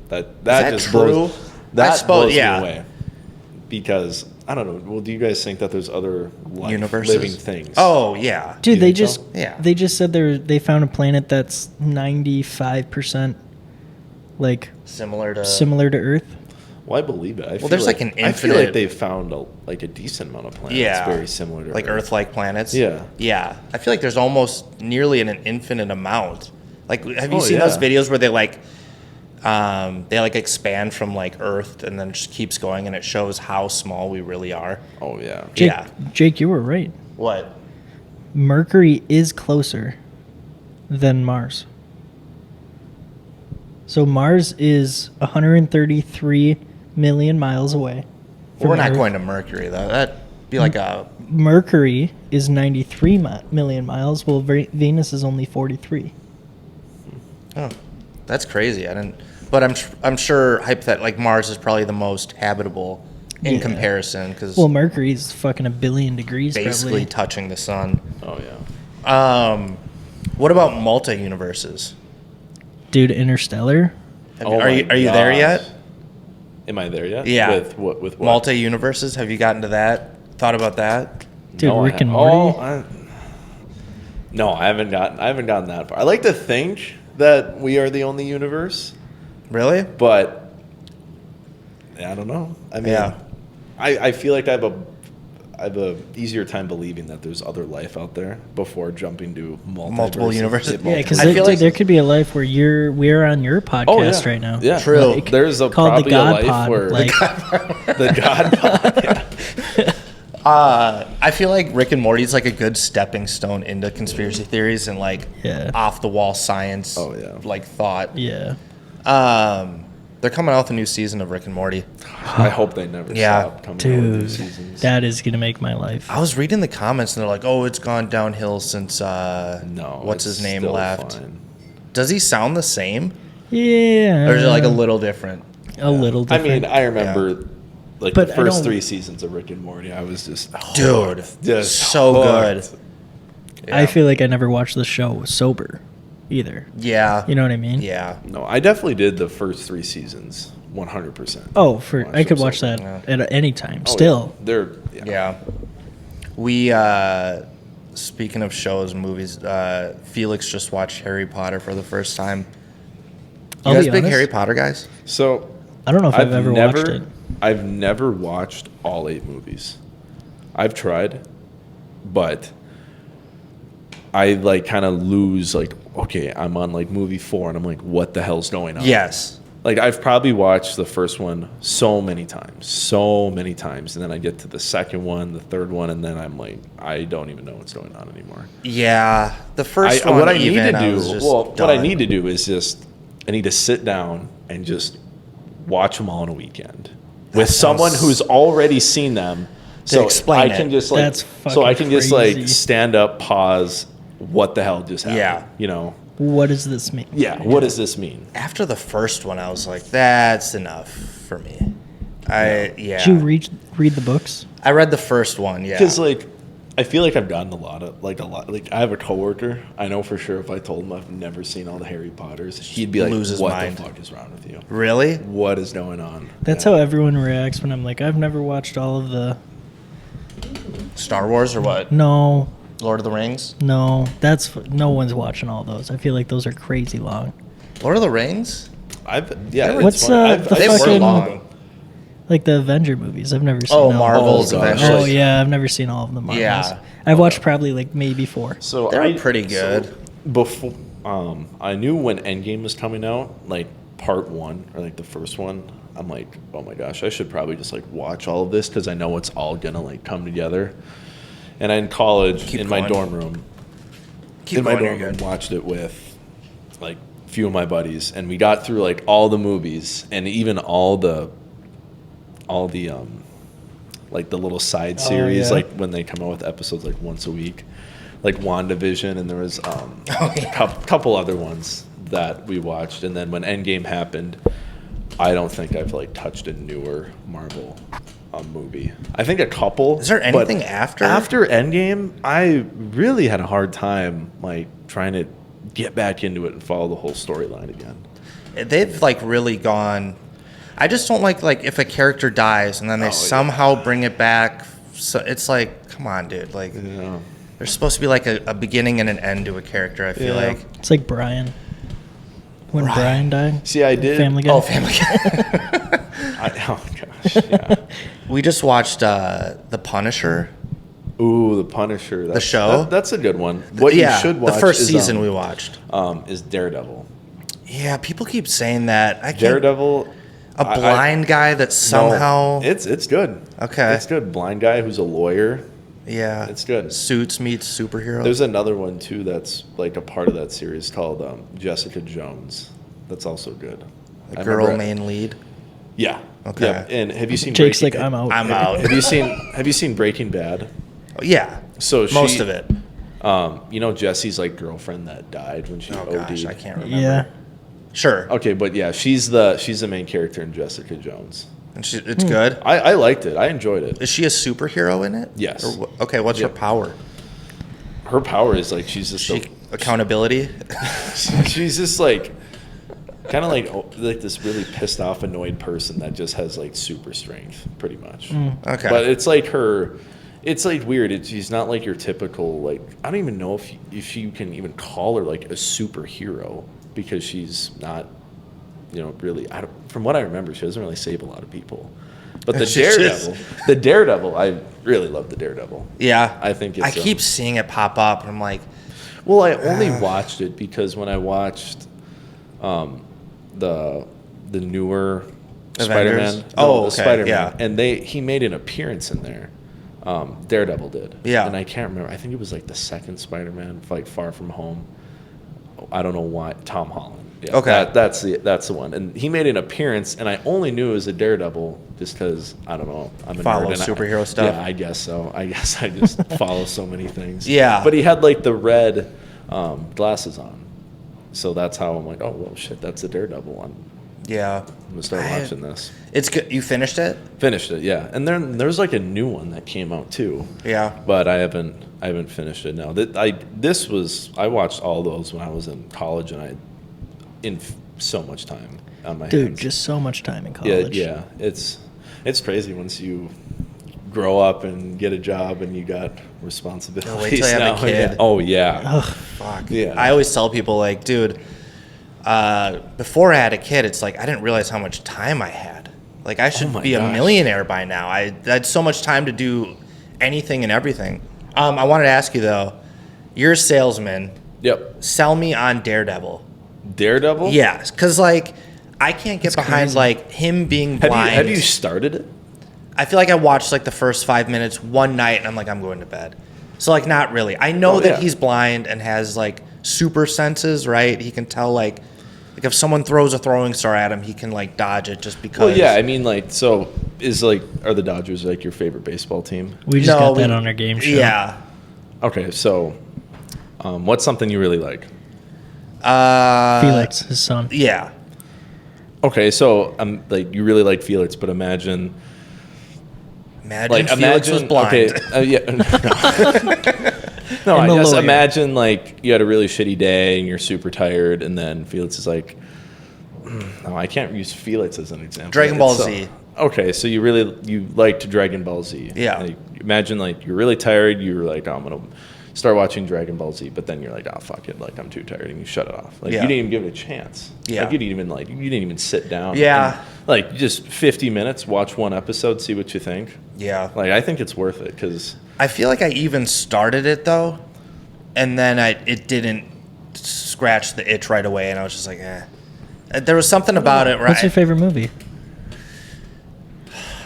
That that just true? blows. I That suppose- blows yeah. me away. Because I don't know. Well, do you guys think that there's other Universes? living things? Oh, yeah. dude, You they think just so? Yeah. they just said they found a planet that's 95% like Similar to. similar to Earth. Well, I believe it. I feel there's, like, an I feel like infinite- they've found a decent amount of planets Yeah. very similar to like Earth. Earth-like planets. Yeah. Yeah. I feel like there's almost nearly an infinite amount. Like, have you Oh, seen yeah. those videos where they expand from like Earth and then it just keeps going and it shows how small we really are? Oh yeah. Jake, you were right. What? Mercury is closer than Mars. So Mars is 133 million miles away. Well, we're from not Earth. going to Mercury though. That'd be like a. Mercury is 93 million miles. Well, Venus is only 43. Oh, that's crazy. I didn't. But I'm sure like Mars is probably the most habitable in Yeah. comparison because Well, Mercury's fucking 1 billion degrees basically probably. touching the sun. Oh yeah. What about multi-universes? Dude, Interstellar. Are you there yet? Am I there yet? Yeah. With what? Multi-universes? Have you gotten to that? Thought about that? Dude, No, Rick and I- Morty. No, I haven't gotten that far. I like to think that we are the only universe, Really? but I don't know. I mean, Yeah. I feel like I have a easier time believing that there's other life out there before jumping to Multiple universes. Yeah, because I feel like- there could be a life where we're on your podcast Oh, yeah. right now. Yeah, True. Like, there's called the probably a God life Pod. where Like, the God Pod. Yeah. I feel like Rick and Morty's like a good stepping stone into conspiracy theories and like Yeah. off the wall science. Oh, yeah. Like thought. yeah. They're coming out with a new season of Rick and Morty. I hope they never Yeah. stop coming out with new Dude, seasons. that is gonna make my life. I was reading the comments and they're like, "Oh, it's gone downhill since No, what's it's his name still left." fine. Does he sound the same, Yeah, or is it like a little different? a little I different. mean, I remember like But the I first don't- 3 seasons of Rick and Morty. I was just Dude, just so good. hooked. I feel like I never watched the show sober, either. Yeah. You know what I mean? Yeah. No, I definitely did the first 3 seasons 100%. Oh, Watched I could them watch sober. that at any time. Oh, Still, yeah. They're Yeah. We speaking of shows, movies, Felix just watched Harry Potter for the first time. You I'll guys be big honest. Harry Potter guys? So I don't know if I've ever watched it. I've never watched all 8 movies. I've tried, but I like kind of lose like, okay, I'm on like movie 4 and I'm like, what the hell's going on? Yes. Like I've probably watched the first one so many times, and then I get to the second one, the third one, and then I'm like, I don't even know what's going on anymore. Yeah. The first one. What I need even, to I was do, just what I done. need to do is just, I need to sit down and just watch them all in a weekend with someone sounds- who's already seen them. So explain I can it. just like, That's so I fucking can just crazy. like stand up, pause. What the hell just happened? Yeah. You know. What does this mean? Yeah. What does this mean? After the first one, I was like, that's enough for me. Yeah. Did you read the books? I read the first one, yeah. Because like, I feel like I've gotten a lot. Like I have a coworker. I know for sure if I told him I've never seen all the Harry Potters, he'd be like, Lose his "What mind. the fuck is wrong with you? Really? What is going on?" That's Yeah. how everyone reacts when I'm like, I've never watched all of the. Star Wars or what? No, Lord of the Rings? no, no one's watching all those. I feel like those are crazy long. Lord of the Rings? It's What's, funny. the They fucking- were long. Like the Avenger movies, I've never seen. Oh, all of Marvel's those. Avengers. Oh yeah, I've never seen all of the Marvels. Yeah. I've watched probably like maybe 4. So They were pretty good. before I knew when Endgame was coming out, like part 1 or like the first one, I'm like, oh my gosh, I should probably just like watch all of this because I know it's all gonna like come together. And in college, my dorm room, watched it with like a few of my buddies, and we got through like all the movies and even all the like the little side series, like when they come out with episodes like once a week, like WandaVision, and there was a couple other ones that we watched. And then when Endgame happened, I don't think I've like touched a newer Marvel movie. I think a couple. Is there anything after? After Endgame, I really had a hard time like trying to get back into it and follow the whole storyline again. They've like really gone. I just don't like if a character dies and then they somehow bring it back. So it's like, come on, dude. Like, there's supposed to be like a beginning and an end to a character. I feel like it's like Brian. When Brian died. See, I did. Family Guy. Oh, Family Guy. Oh gosh, yeah. We just watched The Punisher. Ooh, The Punisher. The show. That's a good one. What you should watch. The first season we watched is Daredevil. Yeah, people keep saying that. Daredevil. A blind guy that somehow. No, it's good. Okay. It's good. Blind guy who's a lawyer. Yeah. It's good. Suits meets superhero. There's another one, too, that's like a part of that series called Jessica Jones. That's also good. The girl main lead? Yeah. Okay. Yeah. And have you seen Jake's Breaking like, I'm out. I'm out. Have you seen Breaking Bad? Yeah. So most of it. You know Jesse's like girlfriend that died when she OD'd? Gosh, I can't remember. Yeah. Sure. Okay, but yeah, she's the main character in Jessica Jones. And it's good? I liked it. I enjoyed it. Is she a superhero in it? Yes. Okay, what's her power? Her power is like she's just accountability? She's just like kind of like this really pissed off, annoyed person that just has like super strength, pretty much. Okay. But it's like it's like weird. She's not like your typical like, I don't even know if you can even call her like a superhero, because she's not, really. From what I remember, she doesn't really save a lot of people. But the Daredevil, I really love the Daredevil. Yeah, I think I keep seeing it pop up, and I'm like, well, I only watched it because when I watched the newer Spider-Man, Spider-Man, and he made an appearance in there. Daredevil did. Yeah, and I can't remember. I think it was like the second Spider-Man, like Far From Home. I don't know why. Tom Holland. Yeah, okay, that's the one. And he made an appearance, and I only knew it was a Daredevil just because I don't know. I'm a follow nerd superhero stuff. Yeah, I guess so. I guess I just follow so many things. Yeah, but he had like the red glasses on, so that's how I'm like, oh well, shit, that's a Daredevil one. Yeah, I'm gonna start watching this. It's good. You finished it? Finished it, yeah. And then there's like a new one that came out too. Yeah, but I haven't finished it now. I watched all those when I was in college, and so much time on my hands. Dude, just so much time in college. Yeah. It's crazy once you grow up and get a job and you got responsibilities. Wait till you have a kid. Oh yeah. Ugh. Fuck. Yeah. I always tell people like, dude, before I had a kid, it's like I didn't realize how much time I had. Like I should be a millionaire by now. I had so much time to do anything and everything. I wanted to ask you though, you're a salesman. Yep. Sell me on Daredevil. Daredevil? Yes, because like I can't get behind crazy. Like him being blind. Have you started it? I feel like I watched like the first 5 minutes one night and I'm like, I'm going to bed. So like not really. I know that he's blind and has like super senses, right? He can tell like if someone throws a throwing star at him, he can like dodge it just because. Well, yeah, I mean like so are the Dodgers like your favorite baseball team? We just got that on our game show. Yeah. Okay, so what's something you really like? Felix, his son. Yeah. Okay, so like you really like Felix, but imagine Felix was blind. Okay, yeah. No, I guess imagine like you had a really shitty day and you're super tired, and then Felix is like, no, I can't use Felix as an example. Dragon Ball Z. Okay, so you liked Dragon Ball Z. Yeah. Like, imagine like you're really tired. You're like, oh, I'm gonna start watching Dragon Ball Z, but then you're like, oh fuck it, like I'm too tired, and you shut it off. Like you didn't even give it a chance. Yeah. Like you didn't even sit down. Yeah. And, like just 50 minutes, watch one episode, see what you think. Yeah. Like I think it's worth it because I feel like I even started it though, and then it didn't scratched the itch right away, and I was just like, eh. There was something about it. What's your favorite movie?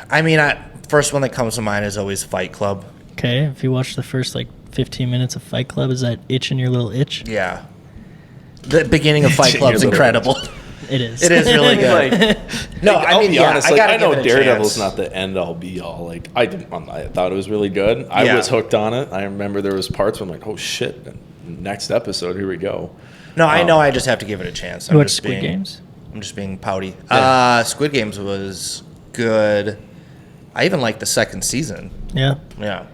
I mean, first one that comes to mind is always Fight Club. Okay, if you watch the first 15 minutes of Fight Club, is that itching your little itch? Yeah. The beginning of Fight Club is incredible. It is. It is really good. I'll be honest. I know Daredevil's chance. not the end all be all. I thought it was really good. I was hooked on it. I remember there was parts where I'm like, oh shit! Next episode, here we go. No, I know. I just have to give it a chance. You watch Squid Games? I'm just being pouty. Yeah. Squid Games was good. I even liked the second season. Yeah. Yeah.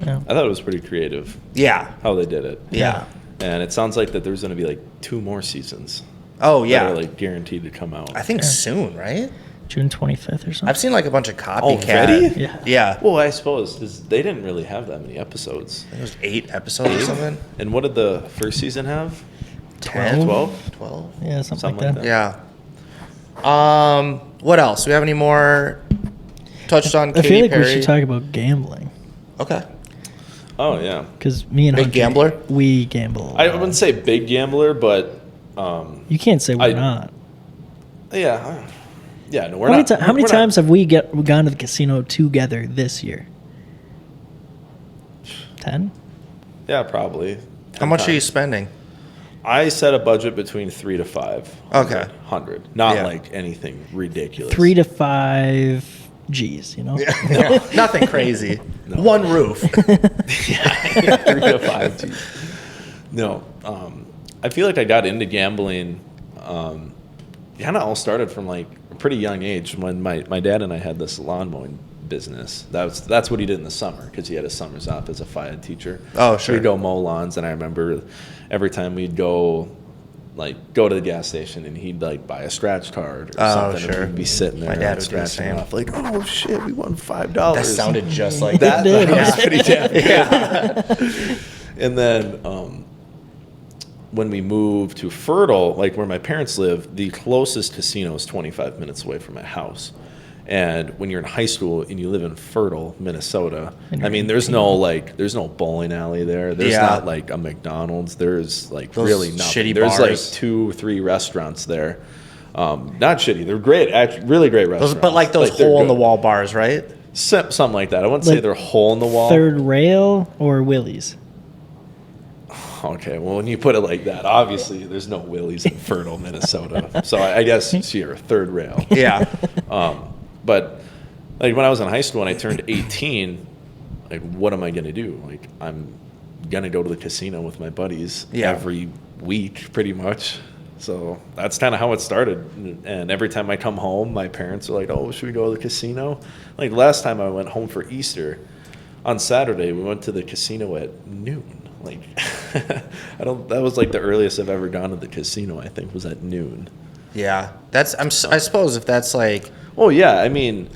I thought it was pretty creative. Yeah. How they did it. Yeah. And it sounds like that there's going to be 2 more seasons. Oh yeah. That are guaranteed to come out. I think soon, right? June 25th or something. I've seen a bunch of copycat. Already? Yeah. Yeah. Well, I suppose because they didn't really have that many episodes. I think it was 8 episodes or something. And what did the first season have? 10? 12? 12? Yeah, something like that. Yeah. What else? Do we have any more touched on I Katy feel like Perry? we should talk about gambling. Okay. Oh, yeah. Because me and Big Hunter, gambler? we gamble. I wouldn't say big gambler, but You can't say we're not. yeah. Yeah, no, we're How not. many, how many we're times have we gone to the casino together this year? 10? Yeah, probably. How much are you spending? I set a budget between 3 to 5. Okay. 100. Not Yeah. anything ridiculous. 3 to 5 G's, No, nothing crazy. No. One roof. Yeah, 3 to 5. Geez. No. I feel like I got into gambling. Kind of all started from a pretty young age when my dad and I had this lawn mowing business. That's what he did in the summer because he had his summers off as a FIAD teacher. Oh, sure. We'd go mow lawns, and I remember every time we'd go to the gas station and he'd buy a scratch card or something. Sure. And we'd be sitting there My dad would do the scratching same. off oh shit, we won $5. That sounded just like that. did. That was pretty damn good. Yeah. And then when we moved to Fertile, where my parents live, the closest casino is 25 minutes away from my house. And when you're in high school and you live in Fertile, Minnesota, I mean, there's no bowling alley there. There's not a McDonald's. There's really nothing. Shitty There's bars. 2 or 3 restaurants there. Not shitty. They're great, actually, really great restaurants. But those they're hole in the good. wall bars, right? Something like that. I wouldn't say they're hole in the wall. Third Rail or Willie's? Okay, well, when you put it like that, obviously there's no Willie's in Fertile, Minnesota. So I guess you're Third Rail. Yeah. But when I was in high school and I turned 18, what am I going to do? I'm going to go to the casino with my buddies every week, pretty much. So that's kind of how it started. And every time I come home, my parents are like, oh, should we go to the casino? Last time I went home for Easter, on Saturday, we went to the casino at noon. That was the earliest I've ever gone to the casino, I think, was at noon. Yeah. I suppose if that's Oh, yeah. I mean,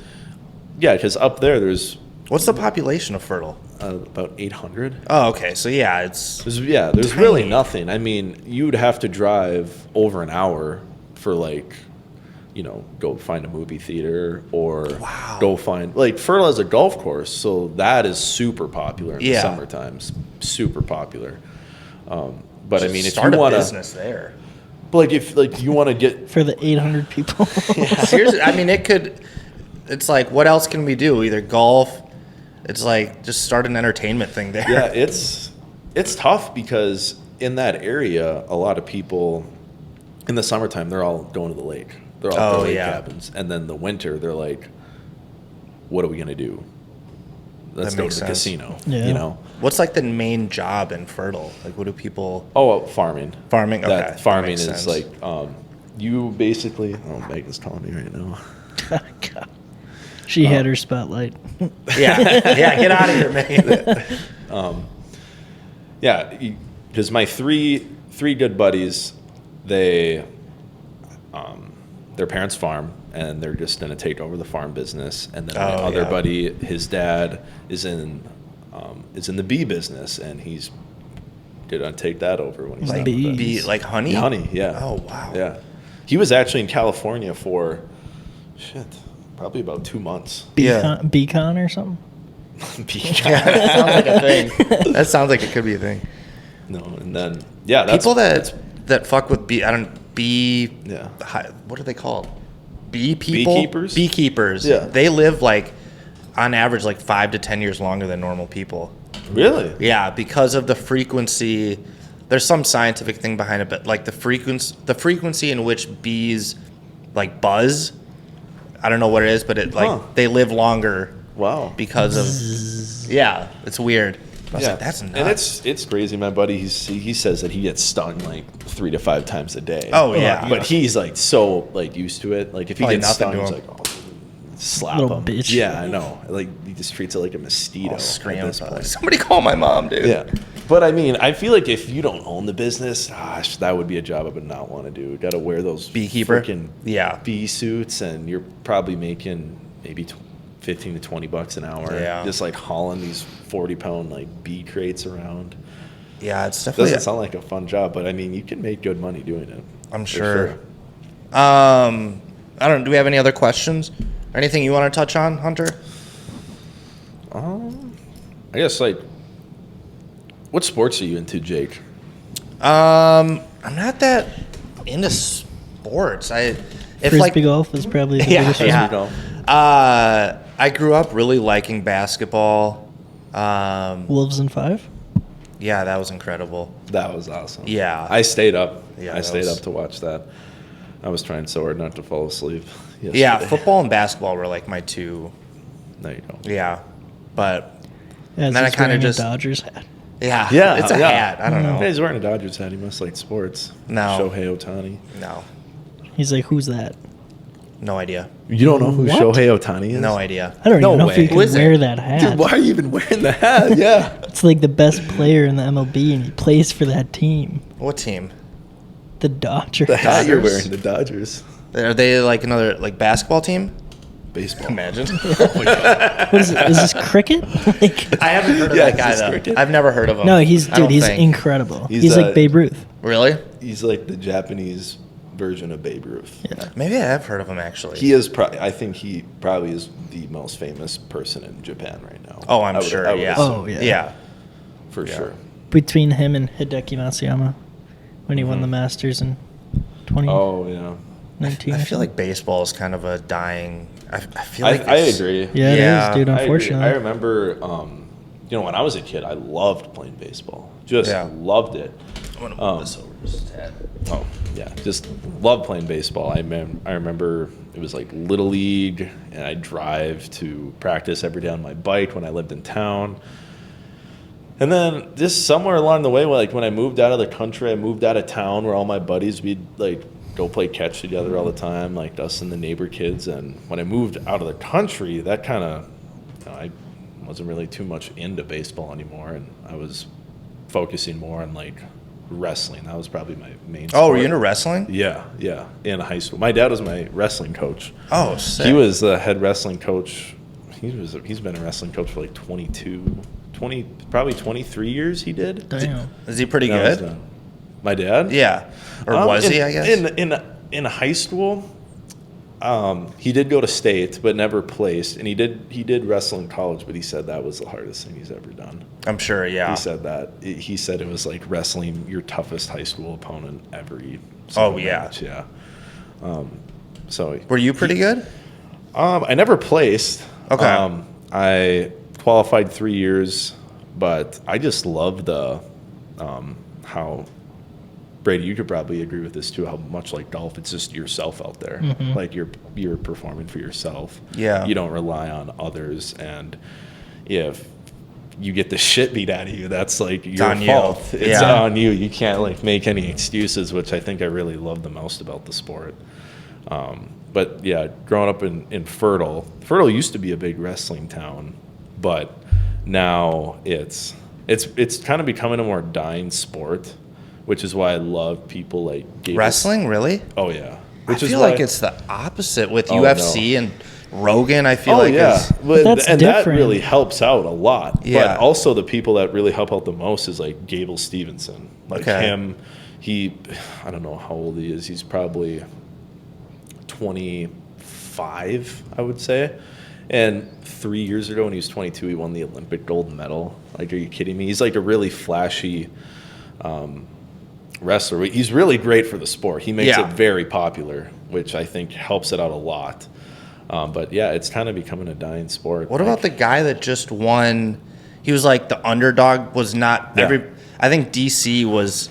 yeah, because up there's what's the population of Fertile? about 800. Oh, okay. So yeah, there's There's really nothing. I mean, you'd have to drive over an hour for go find a movie theater or go find Fertile has a golf course, so that is super popular in the summertime. Super popular. But I mean, if you want a business there, if you want to get For the 800 people. seriously, I mean, it's what else can we do? Either golf. It's just start an entertainment thing there. Yeah, it's tough because in that area, a lot of people in the summertime they're all going to the lake. They're all at the lake cabins, and then the winter they're what are we gonna do? Let's go to the casino. Yeah. What's the main job in Fertile? What do people? Oh, farming. Farming. Okay. That farming makes is sense. you basically. Oh, Megan's calling me right now. God. She had her spotlight. Yeah. Get out of here, man. Yeah, because my three good buddies, their parents farm, and they're just going to take over the farm business. And then my other buddy, his dad is in the bee business, and he's going to take that over when he's done with it. Bee, honey. Honey, yeah. Oh wow. Yeah, he was actually in California for probably about 2 months. Beacon or something? Yeah, that sounds like a thing. That sounds like it could be a thing. No, and then that's People that fuck with bee, Yeah. what are they called? Bee people? Beekeepers? Beekeepers. Yeah. They live like on average like 5 to 10 years longer than normal people. Really? Yeah, because of the frequency. There's some scientific thing behind it, but like the frequency in which bees like buzz, I don't know what it is, but they live longer. Wow. Because of it's weird. I was like, that's nuts. And it's crazy. My buddy, he says that he gets stung like 3 to 5 times a day. Oh yeah, but he's like so like used to it. Like if he Probably gets stung, nothing he's to like, oh, slap Little him. bitch. Yeah, I know. Like he just treats it like a mosquito. I'll scream. At this point. Somebody call my mom, dude. Yeah. But I mean, I feel like if you don't own the business, gosh, that would be a job I would not want to do. Got to wear those Beekeeper? freaking Yeah. bee suits, and you're probably making maybe 15 to $20 an hour. Yeah. Just like hauling these 40-pound like bee crates around. Yeah, it's definitely. Doesn't sound like a fun job, but I mean, you can make good money doing it. I'm for sure. I don't. Do we have any other questions? Anything you want to touch on, Hunter? I guess like, what sports are you into, Jake? I'm not that into sports. Frisbee golf is probably the biggest one. Yeah. I grew up really liking basketball. Wolves in 5? Yeah, that was incredible. That was awesome. Yeah. I stayed up. Yeah, I stayed up to watch that. I was trying so hard not to fall asleep yesterday. Yeah, football and basketball were like my two. There you go. Yeah, but As then I he's kinda wearing a just- Dodgers hat. yeah, it's a hat. I don't know. Yeah, he's wearing a Dodgers hat. He must like sports. No. Shohei Ohtani. No, He's like, who's that? no idea. You don't know who What? Shohei Ohtani is? No idea. I don't No even know way. if you Who can is it? wear that hat. Dude, why are you even wearing the hat? Yeah. It's like the best player in the MLB, and he plays for that team, What team? the Dodgers. The hat you're Dodgers? wearing, the Dodgers. Are they like another like basketball team? Baseball. Imagine. What is it? Is this cricket? Like, I haven't heard of Yeah, that guy is this though. cricket? I've never heard of him. no, I don't he's think. incredible. He's, He's like Babe Ruth. Really? He's like the Japanese version of Babe Ruth. Yeah. Maybe I have heard of him actually. He is I think he probably is the most famous person in Japan right now. Oh, I'm I would- sure. I would Yeah. assume, Oh, yeah. Yeah. for Yeah. sure. Between him and Hideki Matsuyama, when he won the Masters in 2019. Oh yeah. I feel like baseball is kind of a dying. I feel like I it's- agree. Yeah, Yeah, it is, dude. I agree. Unfortunately, I remember, when I was a kid, I loved playing baseball. Just Yeah. loved it. I'm gonna move this over just a tad. Oh yeah, just loved playing baseball. I remember it was like Little League, and I'd drive to practice every day on my bike when I lived in town. And then just somewhere along the way, like when I moved out of the country, I moved out of town where all my buddies, we'd like go play catch together all the time, like us and the neighbor kids. And when I moved out of the country, that kind of, I wasn't really too much into baseball anymore, and I was focusing more on like wrestling. That was probably my main Oh, were sport. you into wrestling? Yeah, in high school. My dad was my wrestling coach. Oh, sick. He was the head wrestling coach. He's been a wrestling coach for like 23 years he did. damn. Is he pretty That was good? done. My dad? Yeah. Or was he? I guess. In high school, he did go to state, but never placed. And he did wrestle in college, but he said that was the hardest thing he's ever done. I'm sure. Yeah. He said that. He said it was like wrestling your toughest high school opponent every Oh, single yeah. match. Yeah. So Were you pretty good? I never placed. Okay. I qualified 3 years, but I just love the how Brady, you could probably agree with this too. How much like golf, it's just yourself out there. Like you're performing for yourself. Yeah. You don't rely on others, and if you get the shit beat out of you, that's like your on you. fault. It's Yeah. on you. You can't like make any excuses, which I think I really love the most about the sport. But yeah, growing up in Fertile used to be a big wrestling town, but now it's kind of becoming a more dying sport, which is why I love people like Wrestling, really? Oh yeah, I which is feel why, like it's the opposite with Oh, UFC and Rogan. I feel Oh like yeah, is, but that's and that different. really helps out a lot. Yeah. But also the people that really help out the most is like Gable Stevenson. Like Okay. him, I don't know how old he is. He's probably 25, I would say. And 3 years ago when he was 22, he won the Olympic gold medal. Like, are you kidding me? He's like a really flashy wrestler. He's really great for the sport. He makes Yeah. it very popular, which I think helps it out a lot. But yeah, it's kind of becoming a dying sport. What about the guy that just won? He was like the underdog. Was not Yeah. I think DC was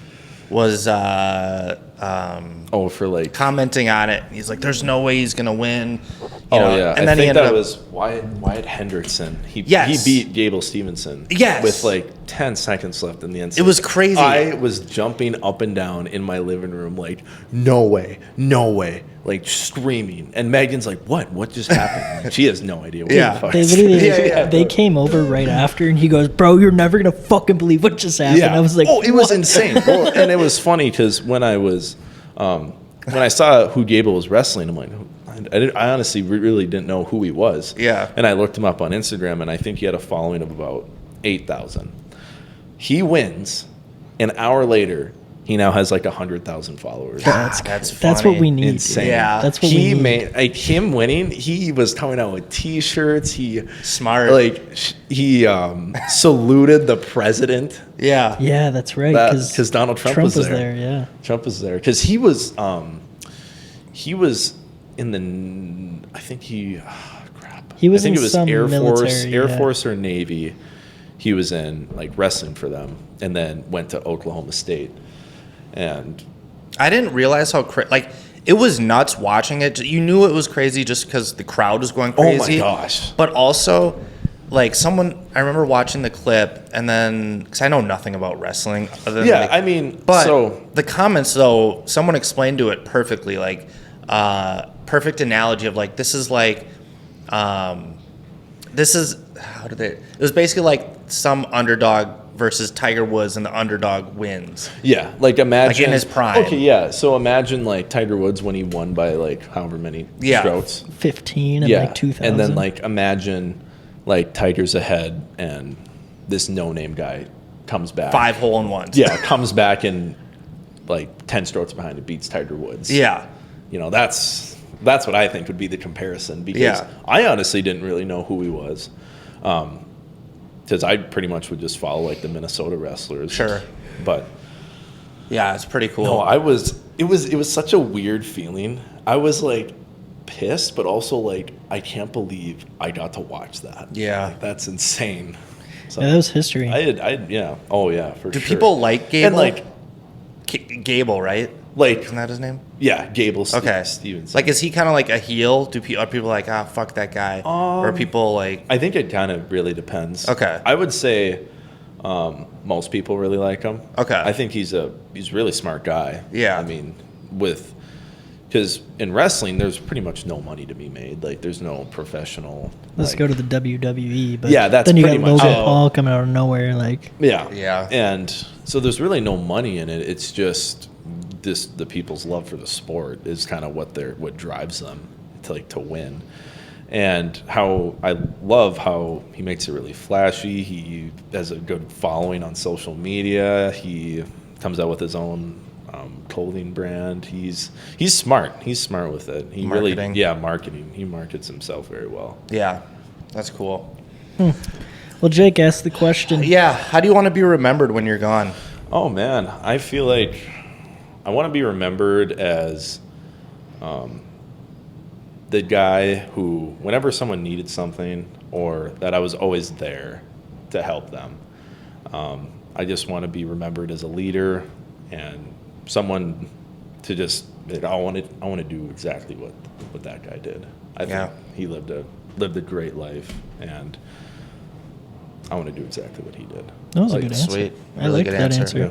for like commenting on it. He's like, "There's no way he's gonna win." You know? yeah, And then I he think ended that up. was Wyatt Hendrickson. He Yes. beat Gable Stevenson. Yes. With like 10 seconds left in the end. It was crazy. I was jumping up and down in my living room like, no way, like screaming. And Megan's like, what just happened? Like, she has no idea what Yeah. the fuck They is literally they came over right after, and he goes, "Bro, you're never gonna fucking believe what just happened." I was like, oh, it was "What?" insane. Well, and it was funny because when I was, when I saw who Gable was wrestling, I'm like, I honestly really didn't know who he was. Yeah. And I looked him up on Instagram, and I think he had a following of about 8,000. He wins. An hour later, he now has like 100,000 followers. That's That's what we need. Insane. Yeah. That's what He we need. made like him winning. He was coming out with T-shirts. He Smart. he saluted the president. Yeah. Yeah, that's right. Because Donald Trump was there. Yeah. Trump was there because he was in the. I think he. Crap. He was I think in it was some Air military, Force or Navy. He was in like wrestling for them, and then went to Oklahoma State, and I didn't realize how it was nuts watching it. You knew it was crazy just because the crowd was going crazy. oh my gosh, But also, like I remember watching the clip, and then because I know nothing about wrestling. Other than yeah, I mean, but so the comments though, someone explained to it perfectly. Like, perfect analogy of like this is like, this is how did they? It was basically like some underdog versus Tiger Woods, and the underdog wins. yeah, like imagine Like in his prime. Okay, yeah, so imagine like Tiger Woods when he won by like however many strokes. 15 and like 2000. and then like imagine like Tiger's ahead, and this no-name guy comes back 5 hole-in-ones. Yeah, comes back and like 10 strokes behind and beats Tiger Woods. Yeah. You know, that's what I think would be the comparison, because Yeah. I honestly didn't really know who he was. Because I pretty much would just follow like the Minnesota wrestlers. Sure. But Yeah, it's pretty cool. no, it was such a weird feeling. I was like pissed, but also like, I can't believe I got to watch that. Yeah. Like, that's insane. So Yeah, that was history. yeah. Oh yeah, for Do sure. people like Gable? And like Gable, right? Like Isn't that his name? yeah, Gable Okay. Stevenson. Like, is he kind of like a heel? Are people like, fuck that guy? Or are people like, I think it kind of really depends. Okay. I would say most people really like him. Okay. I think he's a really smart guy. Yeah. I mean, because in wrestling, there's pretty much no money to be made. Like, there's no professional. Let's like- go to the WWE. But Yeah, that's then you pretty got much- Logan Oh. Paul coming out of nowhere. Like, Yeah. Yeah. And so there's really no money in it. It's just the people's love for the sport is kind of what drives them to win. And how I love how he makes it really flashy. He has a good following on social media. He comes out with his own clothing brand. He's smart. He's smart with it. He Marketing. marketing. He markets himself very well. yeah, that's cool. well, Jake asked the question. Yeah, how do you want to be remembered when you're gone? Oh man, I feel like I want to be remembered as the guy who, whenever someone needed something, or that I was always there to help them. I just want to be remembered as a leader and someone to just. I want to do exactly what that guy did. I think he lived a great life, and I want to do exactly what he did. That was a good answer. Sweet. I Really like good that answer. answer.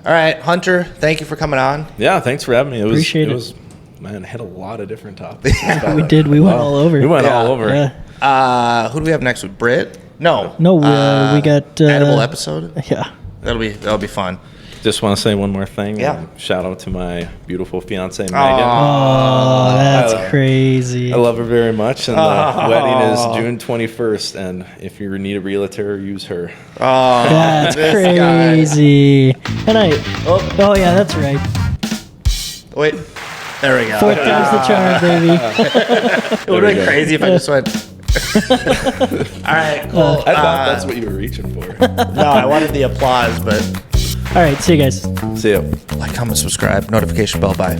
All right, Hunter, thank you for coming on. Yeah, thanks for having me. Appreciate it. It was man, hit a lot of different topics. We did. We went all over. We went all Yeah. over. Yeah. Who do we have next week? Britt? No. No, we got edible episode. Yeah. That'll be fun. Just want to say one more thing. Yeah. Shout out to my beautiful fiance, Megan. Oh, that's I- crazy. I love her very much, and the wedding is June 21st. And if you need a realtor, use her. Oh, That's this crazy. And oh yeah, that's right. guy. Wait, there we go. Fourth time's the charm, baby. It would have been crazy if I just went. All right, cool. I thought that's what you were reaching for. No, I wanted the applause, but All right, see you guys. See ya. Like, comment, subscribe, notification bell. Bye.